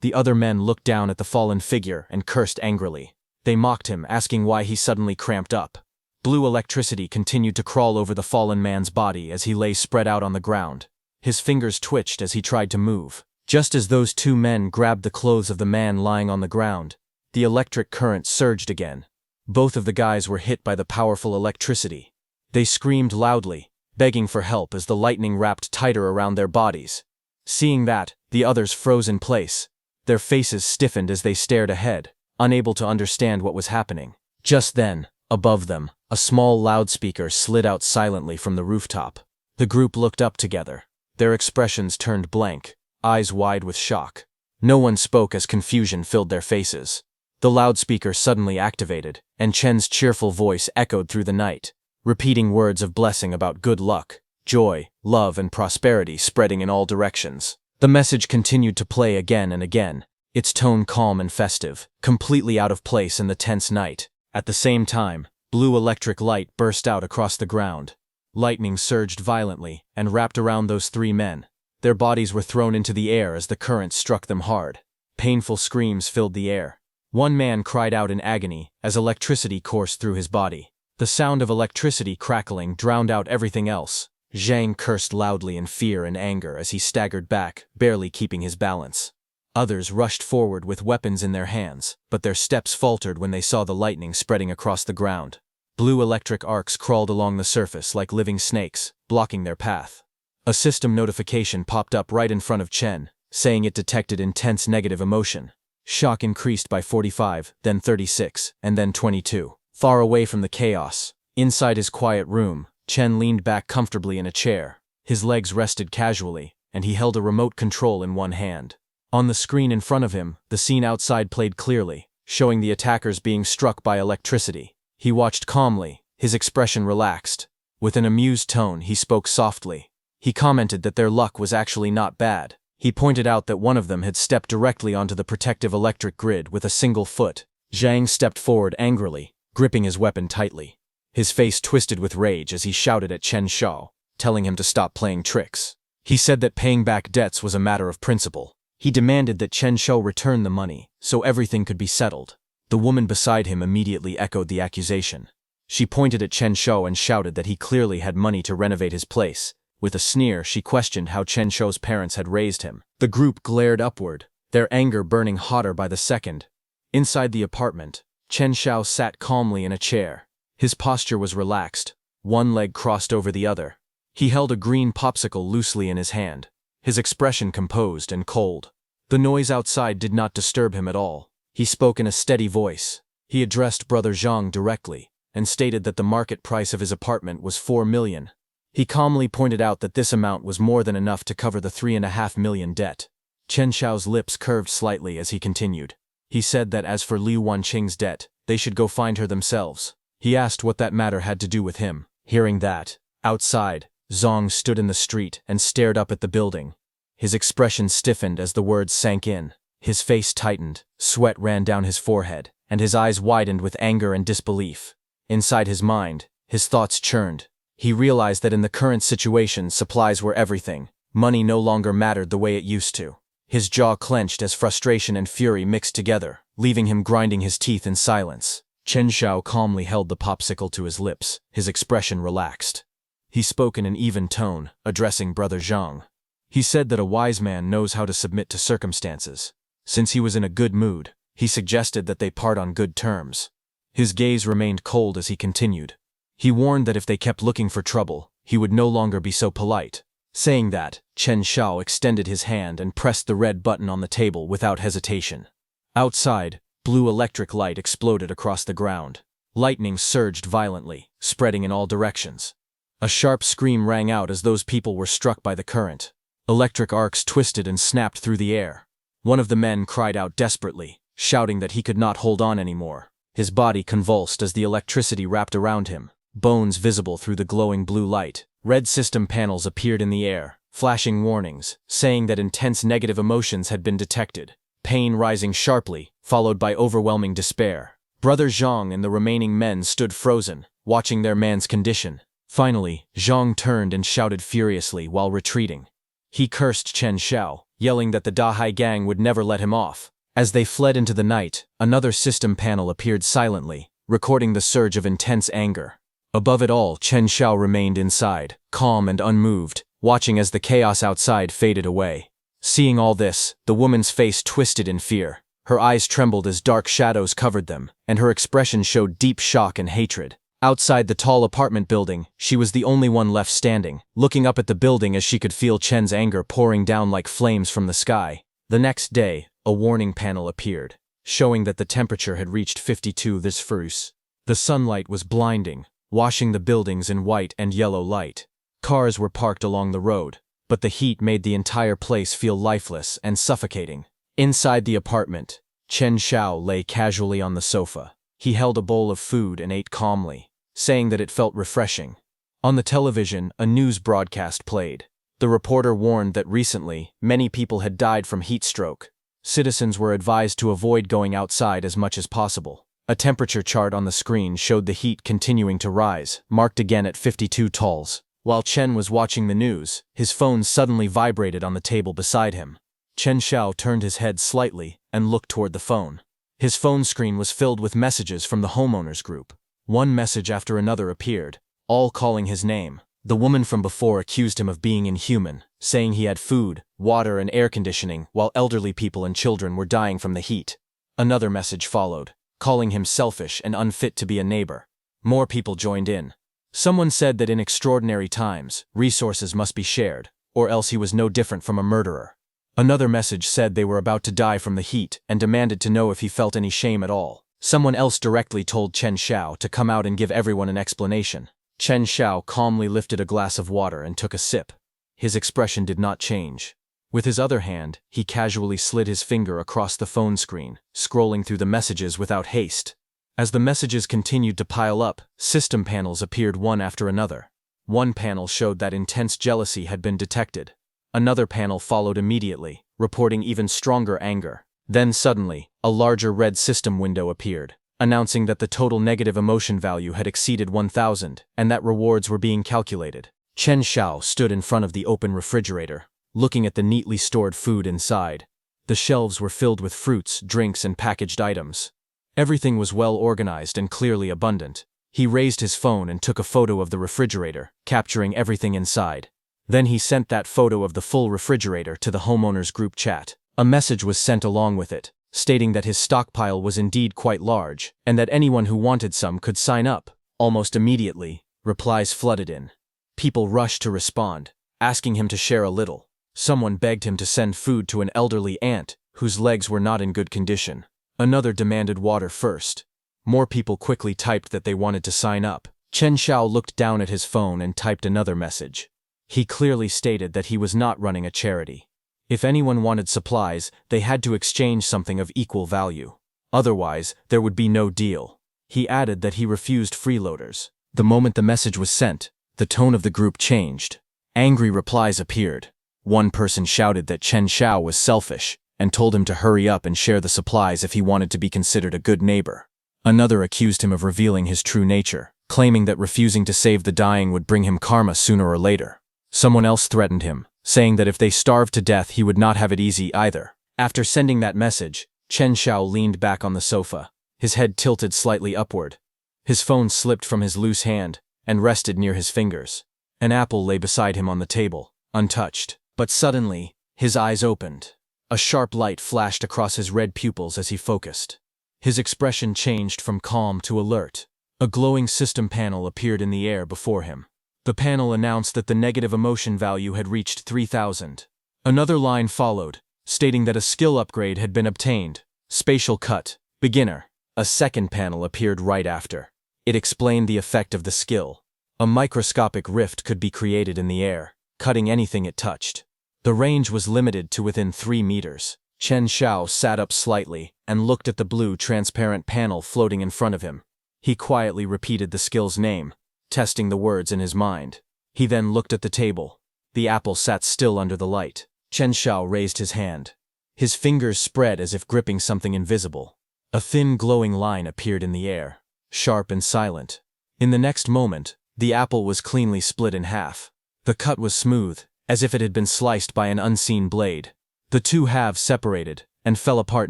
[SPEAKER 1] The other men looked down at the fallen figure and cursed angrily. They mocked him, asking why he suddenly cramped up. Blue electricity continued to crawl over the fallen man's body as he lay spread out on the ground. His fingers twitched as he tried to move. Just as those two men grabbed the clothes of the man lying on the ground, the electric current surged again. Both of the guys were hit by the powerful electricity. They screamed loudly, begging for help as the lightning wrapped tighter around their bodies. Seeing that, the others froze in place. Their faces stiffened as they stared ahead, unable to understand what was happening. Just then, above them, a small loudspeaker slid out silently from the rooftop. The group looked up together. Their expressions turned blank, eyes wide with shock. No one spoke as confusion filled their faces. The loudspeaker suddenly activated, and Chen's cheerful voice echoed through the night, repeating words of blessing about good luck, joy, love, and prosperity spreading in all directions. The message continued to play again and again, its tone calm and festive, completely out of place in the tense night. At the same time, blue electric light burst out across the ground. Lightning surged violently and wrapped around those three men. Their bodies were thrown into the air as the current struck them hard. Painful screams filled the air. One man cried out in agony as electricity coursed through his body. The sound of electricity crackling drowned out everything else. Zhang cursed loudly in fear and anger as he staggered back, barely keeping his balance. Others rushed forward with weapons in their hands, but their steps faltered when they saw the lightning spreading across the ground. Blue electric arcs crawled along the surface like living snakes, blocking their path. A system notification popped up right in front of Chen, saying it detected intense negative emotion. Shock increased by 45, then 36, and then 22. Far away from the chaos, inside his quiet room, Chen leaned back comfortably in a chair. His legs rested casually, and he held a remote control in one hand. On the screen in front of him, the scene outside played clearly, showing the attackers being struck by electricity. He watched calmly, his expression relaxed. With an amused tone, he spoke softly. He commented that their luck was actually not bad. He pointed out that one of them had stepped directly onto the protective electric grid with a single foot. Zhang stepped forward angrily, gripping his weapon tightly. His face twisted with rage as he shouted at Chen Shao, telling him to stop playing tricks. He said that paying back debts was a matter of principle. He demanded that Chen Shao return the money, so everything could be settled. The woman beside him immediately echoed the accusation. She pointed at Chen Shao and shouted that he clearly had money to renovate his place. With a sneer, she questioned how Chen Shou's parents had raised him. The group glared upward, their anger burning hotter by the second. Inside the apartment, Chen Shao sat calmly in a chair. His posture was relaxed, one leg crossed over the other. He held a green popsicle loosely in his hand, his expression composed and cold. The noise outside did not disturb him at all. He spoke in a steady voice. He addressed Brother Zhang directly, and stated that the market price of his apartment was 4 million. He calmly pointed out that this amount was more than enough to cover the 3.5 million debt. Chen Shao's lips curved slightly as he continued. He said that as for Li Wanqing's debt, they should go find her themselves. He asked what that matter had to do with him. Hearing that, outside, Zhang stood in the street and stared up at the building. His expression stiffened as the words sank in. His face tightened, sweat ran down his forehead, and his eyes widened with anger and disbelief. Inside his mind, his thoughts churned. He realized that in the current situation, supplies were everything. Money no longer mattered the way it used to. His jaw clenched as frustration and fury mixed together, leaving him grinding his teeth in silence. Chen Shao calmly held the popsicle to his lips, his expression relaxed. He spoke in an even tone, addressing Brother Zhang. He said that a wise man knows how to submit to circumstances. Since he was in a good mood, he suggested that they part on good terms. His gaze remained cold as he continued. He warned that if they kept looking for trouble, he would no longer be so polite. Saying that, Chen Shao extended his hand and pressed the red button on the table without hesitation. Outside, blue electric light exploded across the ground. Lightning surged violently, spreading in all directions. A sharp scream rang out as those people were struck by the current. Electric arcs twisted and snapped through the air. One of the men cried out desperately, shouting that he could not hold on anymore. His body convulsed as the electricity wrapped around him, bones visible through the glowing blue light. Red system panels appeared in the air, flashing warnings, saying that intense negative emotions had been detected. Pain rising sharply, followed by overwhelming despair. Brother Zhang and the remaining men stood frozen, watching their man's condition. Finally, Zhang turned and shouted furiously while retreating. He cursed Chen Shao, yelling that the Dahai gang would never let him off. As they fled into the night, another system panel appeared silently, recording the surge of intense anger. Above it all, Chen Shao remained inside, calm and unmoved, watching as the chaos outside faded away. Seeing all this, the woman's face twisted in fear. Her eyes trembled as dark shadows covered them, and her expression showed deep shock and hatred. Outside the tall apartment building, she was the only one left standing, looking up at the building as she could feel Chen's anger pouring down like flames from the sky. The next day, a warning panel appeared, showing that the temperature had reached 52 degrees. The sunlight was blinding, washing the buildings in white and yellow light. Cars were parked along the road, but the heat made the entire place feel lifeless and suffocating. Inside the apartment, Chen Xiao lay casually on the sofa. He held a bowl of food and ate calmly, saying that it felt refreshing. On the television, a news broadcast played. The reporter warned that recently, many people had died from heat stroke. Citizens were advised to avoid going outside as much as possible. A temperature chart on the screen showed the heat continuing to rise, marked again at 52 degrees. While Chen was watching the news, his phone suddenly vibrated on the table beside him. Chen Xiao turned his head slightly and looked toward the phone. His phone screen was filled with messages from the homeowners group. One message after another appeared, all calling his name. The woman from before accused him of being inhuman, saying he had food, water, and air conditioning, while elderly people and children were dying from the heat. Another message followed, calling him selfish and unfit to be a neighbor. More people joined in. Someone said that in extraordinary times, resources must be shared, or else he was no different from a murderer. Another message said they were about to die from the heat and demanded to know if he felt any shame at all. Someone else directly told Chen Xiao to come out and give everyone an explanation. Chen Xiao calmly lifted a glass of water and took a sip. His expression did not change. With his other hand, he casually slid his finger across the phone screen, scrolling through the messages without haste. As the messages continued to pile up, system panels appeared one after another. One panel showed that intense jealousy had been detected. Another panel followed immediately, reporting even stronger anger. Then suddenly, a larger red system window appeared, announcing that the total negative emotion value had exceeded 1,000 and that rewards were being calculated. Chen Xiao stood in front of the open refrigerator, looking at the neatly stored food inside. The shelves were filled with fruits, drinks, and packaged items. Everything was well organized and clearly abundant. He raised his phone and took a photo of the refrigerator, capturing everything inside. Then he sent that photo of the full refrigerator to the homeowners group chat. A message was sent along with it, stating that his stockpile was indeed quite large, and that anyone who wanted some could sign up. Almost immediately, replies flooded in. People rushed to respond, asking him to share a little. Someone begged him to send food to an elderly aunt, whose legs were not in good condition. Another demanded water first. More people quickly typed that they wanted to sign up. Chen Xiao looked down at his phone and typed another message. He clearly stated that he was not running a charity. If anyone wanted supplies, they had to exchange something of equal value. Otherwise, there would be no deal. He added that he refused freeloaders. The moment the message was sent, the tone of the group changed. Angry replies appeared. One person shouted that Chen Xiao was selfish and told him to hurry up and share the supplies if he wanted to be considered a good neighbor. Another accused him of revealing his true nature, claiming that refusing to save the dying would bring him karma sooner or later. Someone else threatened him, saying that if they starved to death he would not have it easy either. After sending that message, Chen Xiao leaned back on the sofa, his head tilted slightly upward. His phone slipped from his loose hand and rested near his fingers. An apple lay beside him on the table, untouched. But suddenly, his eyes opened. A sharp light flashed across his red pupils as he focused. His expression changed from calm to alert. A glowing system panel appeared in the air before him. The panel announced that the negative emotion value had reached 3,000. Another line followed, stating that a skill upgrade had been obtained. Spatial cut, beginner. A second panel appeared right after. It explained the effect of the skill. A microscopic rift could be created in the air, cutting anything it touched. The range was limited to within 3 meters. Chen Xiao sat up slightly and looked at the blue transparent panel floating in front of him. He quietly repeated the skill's name, testing the words in his mind. He then looked at the table. The apple sat still under the light. Chen Xiao raised his hand. His fingers spread as if gripping something invisible. A thin glowing line appeared in the air, sharp and silent. In the next moment, the apple was cleanly split in half. The cut was smooth, as if it had been sliced by an unseen blade. The two halves separated and fell apart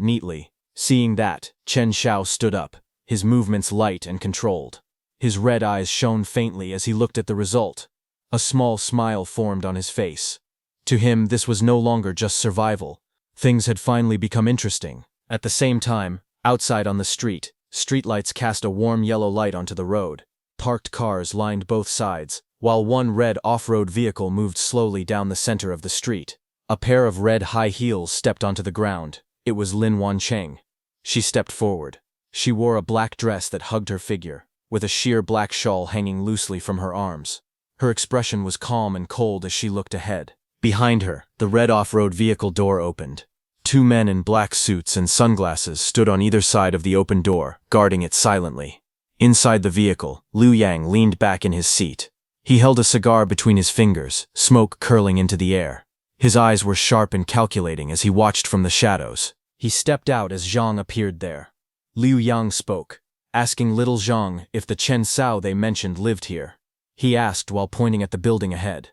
[SPEAKER 1] neatly. Seeing that, Chen Xiao stood up, his movements light and controlled. His red eyes shone faintly as he looked at the result. A small smile formed on his face. To him, this was no longer just survival. Things had finally become interesting. At the same time, outside on the street, streetlights cast a warm yellow light onto the road. Parked cars lined both sides, while one red off-road vehicle moved slowly down the center of the street. A pair of red high heels stepped onto the ground. It was Lin Wancheng. She stepped forward. She wore a black dress that hugged her figure, with a sheer black shawl hanging loosely from her arms. Her expression was calm and cold as she looked ahead. Behind her, the red off-road vehicle door opened. Two men in black suits and sunglasses stood on either side of the open door, guarding it silently. Inside the vehicle, Liu Yang leaned back in his seat. He held a cigar between his fingers, smoke curling into the air. His eyes were sharp and calculating as he watched from the shadows. He stepped out as Zhang appeared there. Liu Yang spoke, asking little Zhang if the Chen Sao they mentioned lived here. He asked while pointing at the building ahead.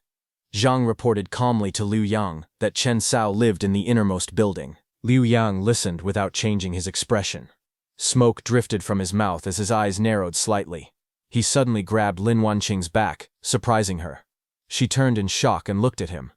[SPEAKER 1] Zhang reported calmly to Liu Yang that Chen Sao lived in the innermost building. Liu Yang listened without changing his expression. Smoke drifted from his mouth as his eyes narrowed slightly. He suddenly grabbed Lin Wanqing's back, surprising her. She turned in shock and looked at him.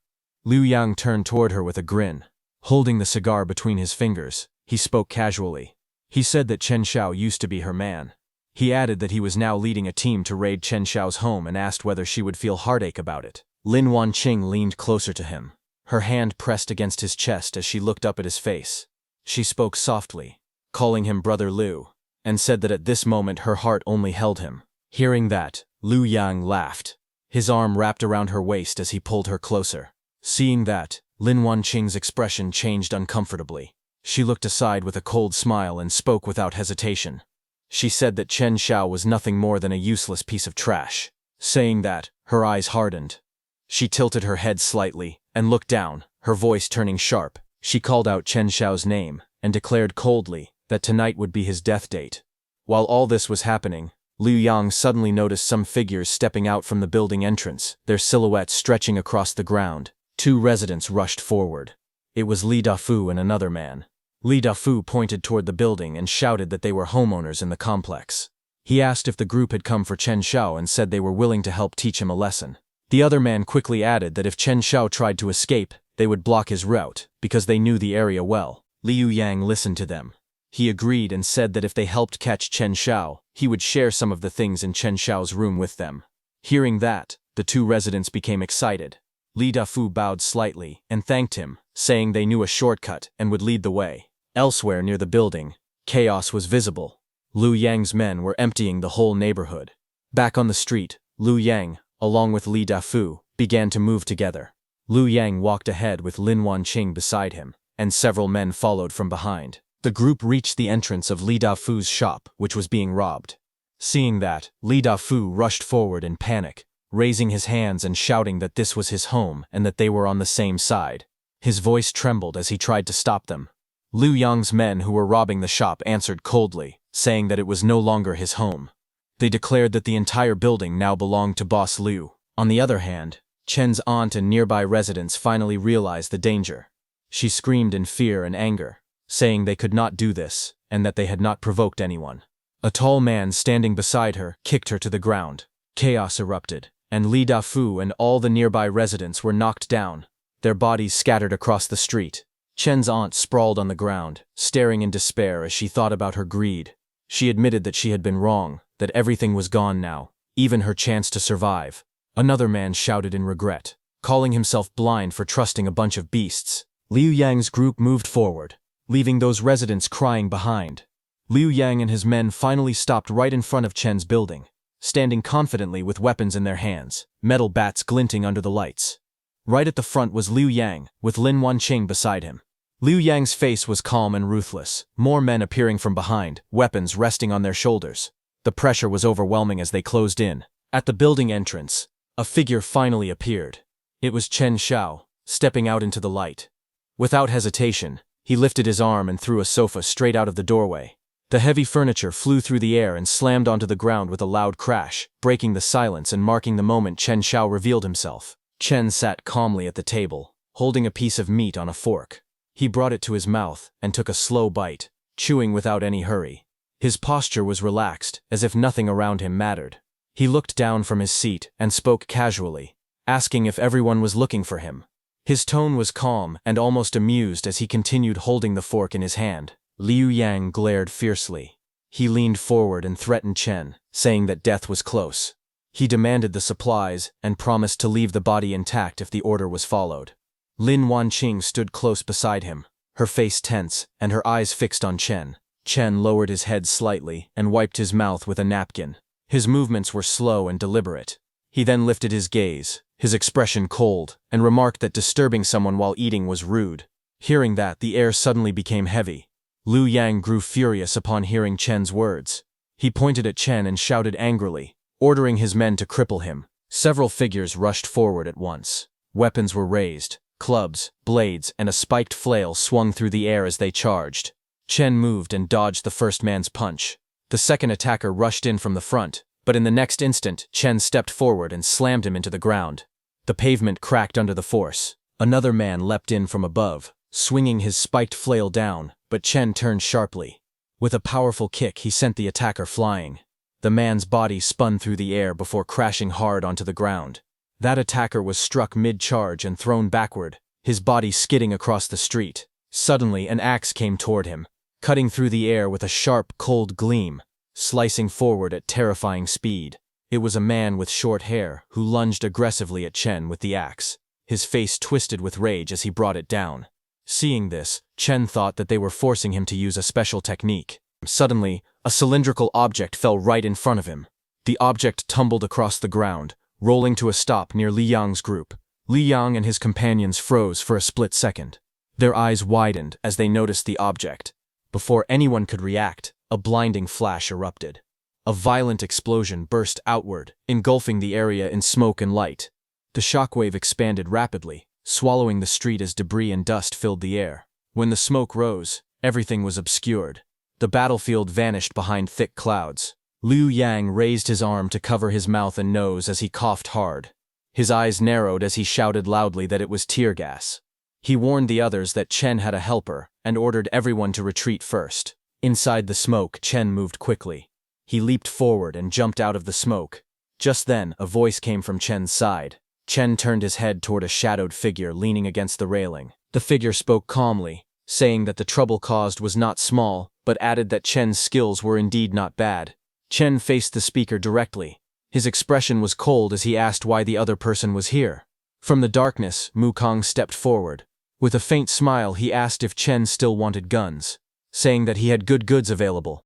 [SPEAKER 1] Liu Yang turned toward her with a grin. Holding the cigar between his fingers, he spoke casually. He said that Chen Xiao used to be her man. He added that he was now leading a team to raid Chen Xiao's home and asked whether she would feel heartache about it. Lin Wanqing leaned closer to him. Her hand pressed against his chest as she looked up at his face. She spoke softly, calling him Brother Liu, and said that at this moment her heart only held him. Hearing that, Liu Yang laughed. His arm wrapped around her waist as he pulled her closer. Seeing that, Lin Wanqing's expression changed uncomfortably. She looked aside with a cold smile and spoke without hesitation. She said that Chen Xiao was nothing more than a useless piece of trash. Saying that, her eyes hardened. She tilted her head slightly and looked down, her voice turning sharp. She called out Chen Xiao's name and declared coldly that tonight would be his death date. While all this was happening, Liu Yang suddenly noticed some figures stepping out from the building entrance, their silhouettes stretching across the ground. Two residents rushed forward. It was Li Dafu and another man. Li Dafu pointed toward the building and shouted that they were homeowners in the complex. He asked if the group had come for Chen Xiao and said they were willing to help teach him a lesson. The other man quickly added that if Chen Xiao tried to escape, they would block his route, because they knew the area well. Liu Yang listened to them. He agreed and said that if they helped catch Chen Xiao, he would share some of the things in Chen Xiao's room with them. Hearing that, the two residents became excited. Li Dafu bowed slightly and thanked him, saying they knew a shortcut and would lead the way. Elsewhere near the building, chaos was visible. Liu Yang's men were emptying the whole neighborhood. Back on the street, Liu Yang, along with Li Dafu, began to move together. Liu Yang walked ahead with Lin Wanqing beside him, and several men followed from behind. The group reached the entrance of Li Dafu's shop, which was being robbed. Seeing that, Li Dafu rushed forward in panic, raising his hands and shouting that this was his home and that they were on the same side. His voice trembled as he tried to stop them. Liu Yang's men who were robbing the shop answered coldly, saying that it was no longer his home. They declared that the entire building now belonged to Boss Liu. On the other hand, Chen's aunt and nearby residents finally realized the danger. She screamed in fear and anger, saying they could not do this and that they had not provoked anyone. A tall man standing beside her kicked her to the ground. Chaos erupted, and Li Dafu and all the nearby residents were knocked down, their bodies scattered across the street. Chen's aunt sprawled on the ground, staring in despair as she thought about her greed. She admitted that she had been wrong, that everything was gone now, even her chance to survive. Another man shouted in regret, calling himself blind for trusting a bunch of beasts. Liu Yang's group moved forward, leaving those residents crying behind. Liu Yang and his men finally stopped right in front of Chen's building, standing confidently with weapons in their hands, metal bats glinting under the lights. Right at the front was Liu Yang, with Lin Wanqing beside him. Liu Yang's face was calm and ruthless, more men appearing from behind, weapons resting on their shoulders. The pressure was overwhelming as they closed in. At the building entrance, a figure finally appeared. It was Chen Xiao, stepping out into the light. Without hesitation, he lifted his arm and threw a sofa straight out of the doorway. The heavy furniture flew through the air and slammed onto the ground with a loud crash, breaking the silence and marking the moment Chen Xiao revealed himself. Chen sat calmly at the table, holding a piece of meat on a fork. He brought it to his mouth and took a slow bite, chewing without any hurry. His posture was relaxed, as if nothing around him mattered. He looked down from his seat and spoke casually, asking if everyone was looking for him. His tone was calm and almost amused as he continued holding the fork in his hand. Liu Yang glared fiercely. He leaned forward and threatened Chen, saying that death was close. He demanded the supplies and promised to leave the body intact if the order was followed. Lin Wanqing stood close beside him, her face tense and her eyes fixed on Chen. Chen lowered his head slightly and wiped his mouth with a napkin. His movements were slow and deliberate. He then lifted his gaze, his expression cold, and remarked that disturbing someone while eating was rude. Hearing that, the air suddenly became heavy. Liu Yang grew furious upon hearing Chen's words. He pointed at Chen and shouted angrily, ordering his men to cripple him. Several figures rushed forward at once. Weapons were raised. Clubs, blades, and a spiked flail swung through the air as they charged. Chen moved and dodged the first man's punch. The second attacker rushed in from the front, but in the next instant, Chen stepped forward and slammed him into the ground. The pavement cracked under the force. Another man leapt in from above, swinging his spiked flail down, but Chen turned sharply. With a powerful kick, he sent the attacker flying. The man's body spun through the air before crashing hard onto the ground. That attacker was struck mid-charge and thrown backward, his body skidding across the street. Suddenly, an axe came toward him, cutting through the air with a sharp, cold gleam, slicing forward at terrifying speed. It was a man with short hair who lunged aggressively at Chen with the axe. His face twisted with rage as he brought it down. Seeing this, Chen thought that they were forcing him to use a special technique. Suddenly, a cylindrical object fell right in front of him. The object tumbled across the ground, rolling to a stop near Li Yang's group. Li Yang and his companions froze for a split second. Their eyes widened as they noticed the object. Before anyone could react, a blinding flash erupted. A violent explosion burst outward, engulfing the area in smoke and light. The shockwave expanded rapidly, swallowing the street as debris and dust filled the air. When the smoke rose, everything was obscured. The battlefield vanished behind thick clouds. Liu Yang raised his arm to cover his mouth and nose as he coughed hard. His eyes narrowed as he shouted loudly that it was tear gas. He warned the others that Chen had a helper and ordered everyone to retreat first. Inside the smoke, Chen moved quickly. He leaped forward and jumped out of the smoke. Just then, a voice came from Chen's side. Chen turned his head toward a shadowed figure leaning against the railing. The figure spoke calmly, saying that the trouble caused was not small, but added that Chen's skills were indeed not bad. Chen faced the speaker directly. His expression was cold as he asked why the other person was here. From the darkness, Mukong stepped forward. With a faint smile, he asked if Chen still wanted guns, saying that he had good goods available.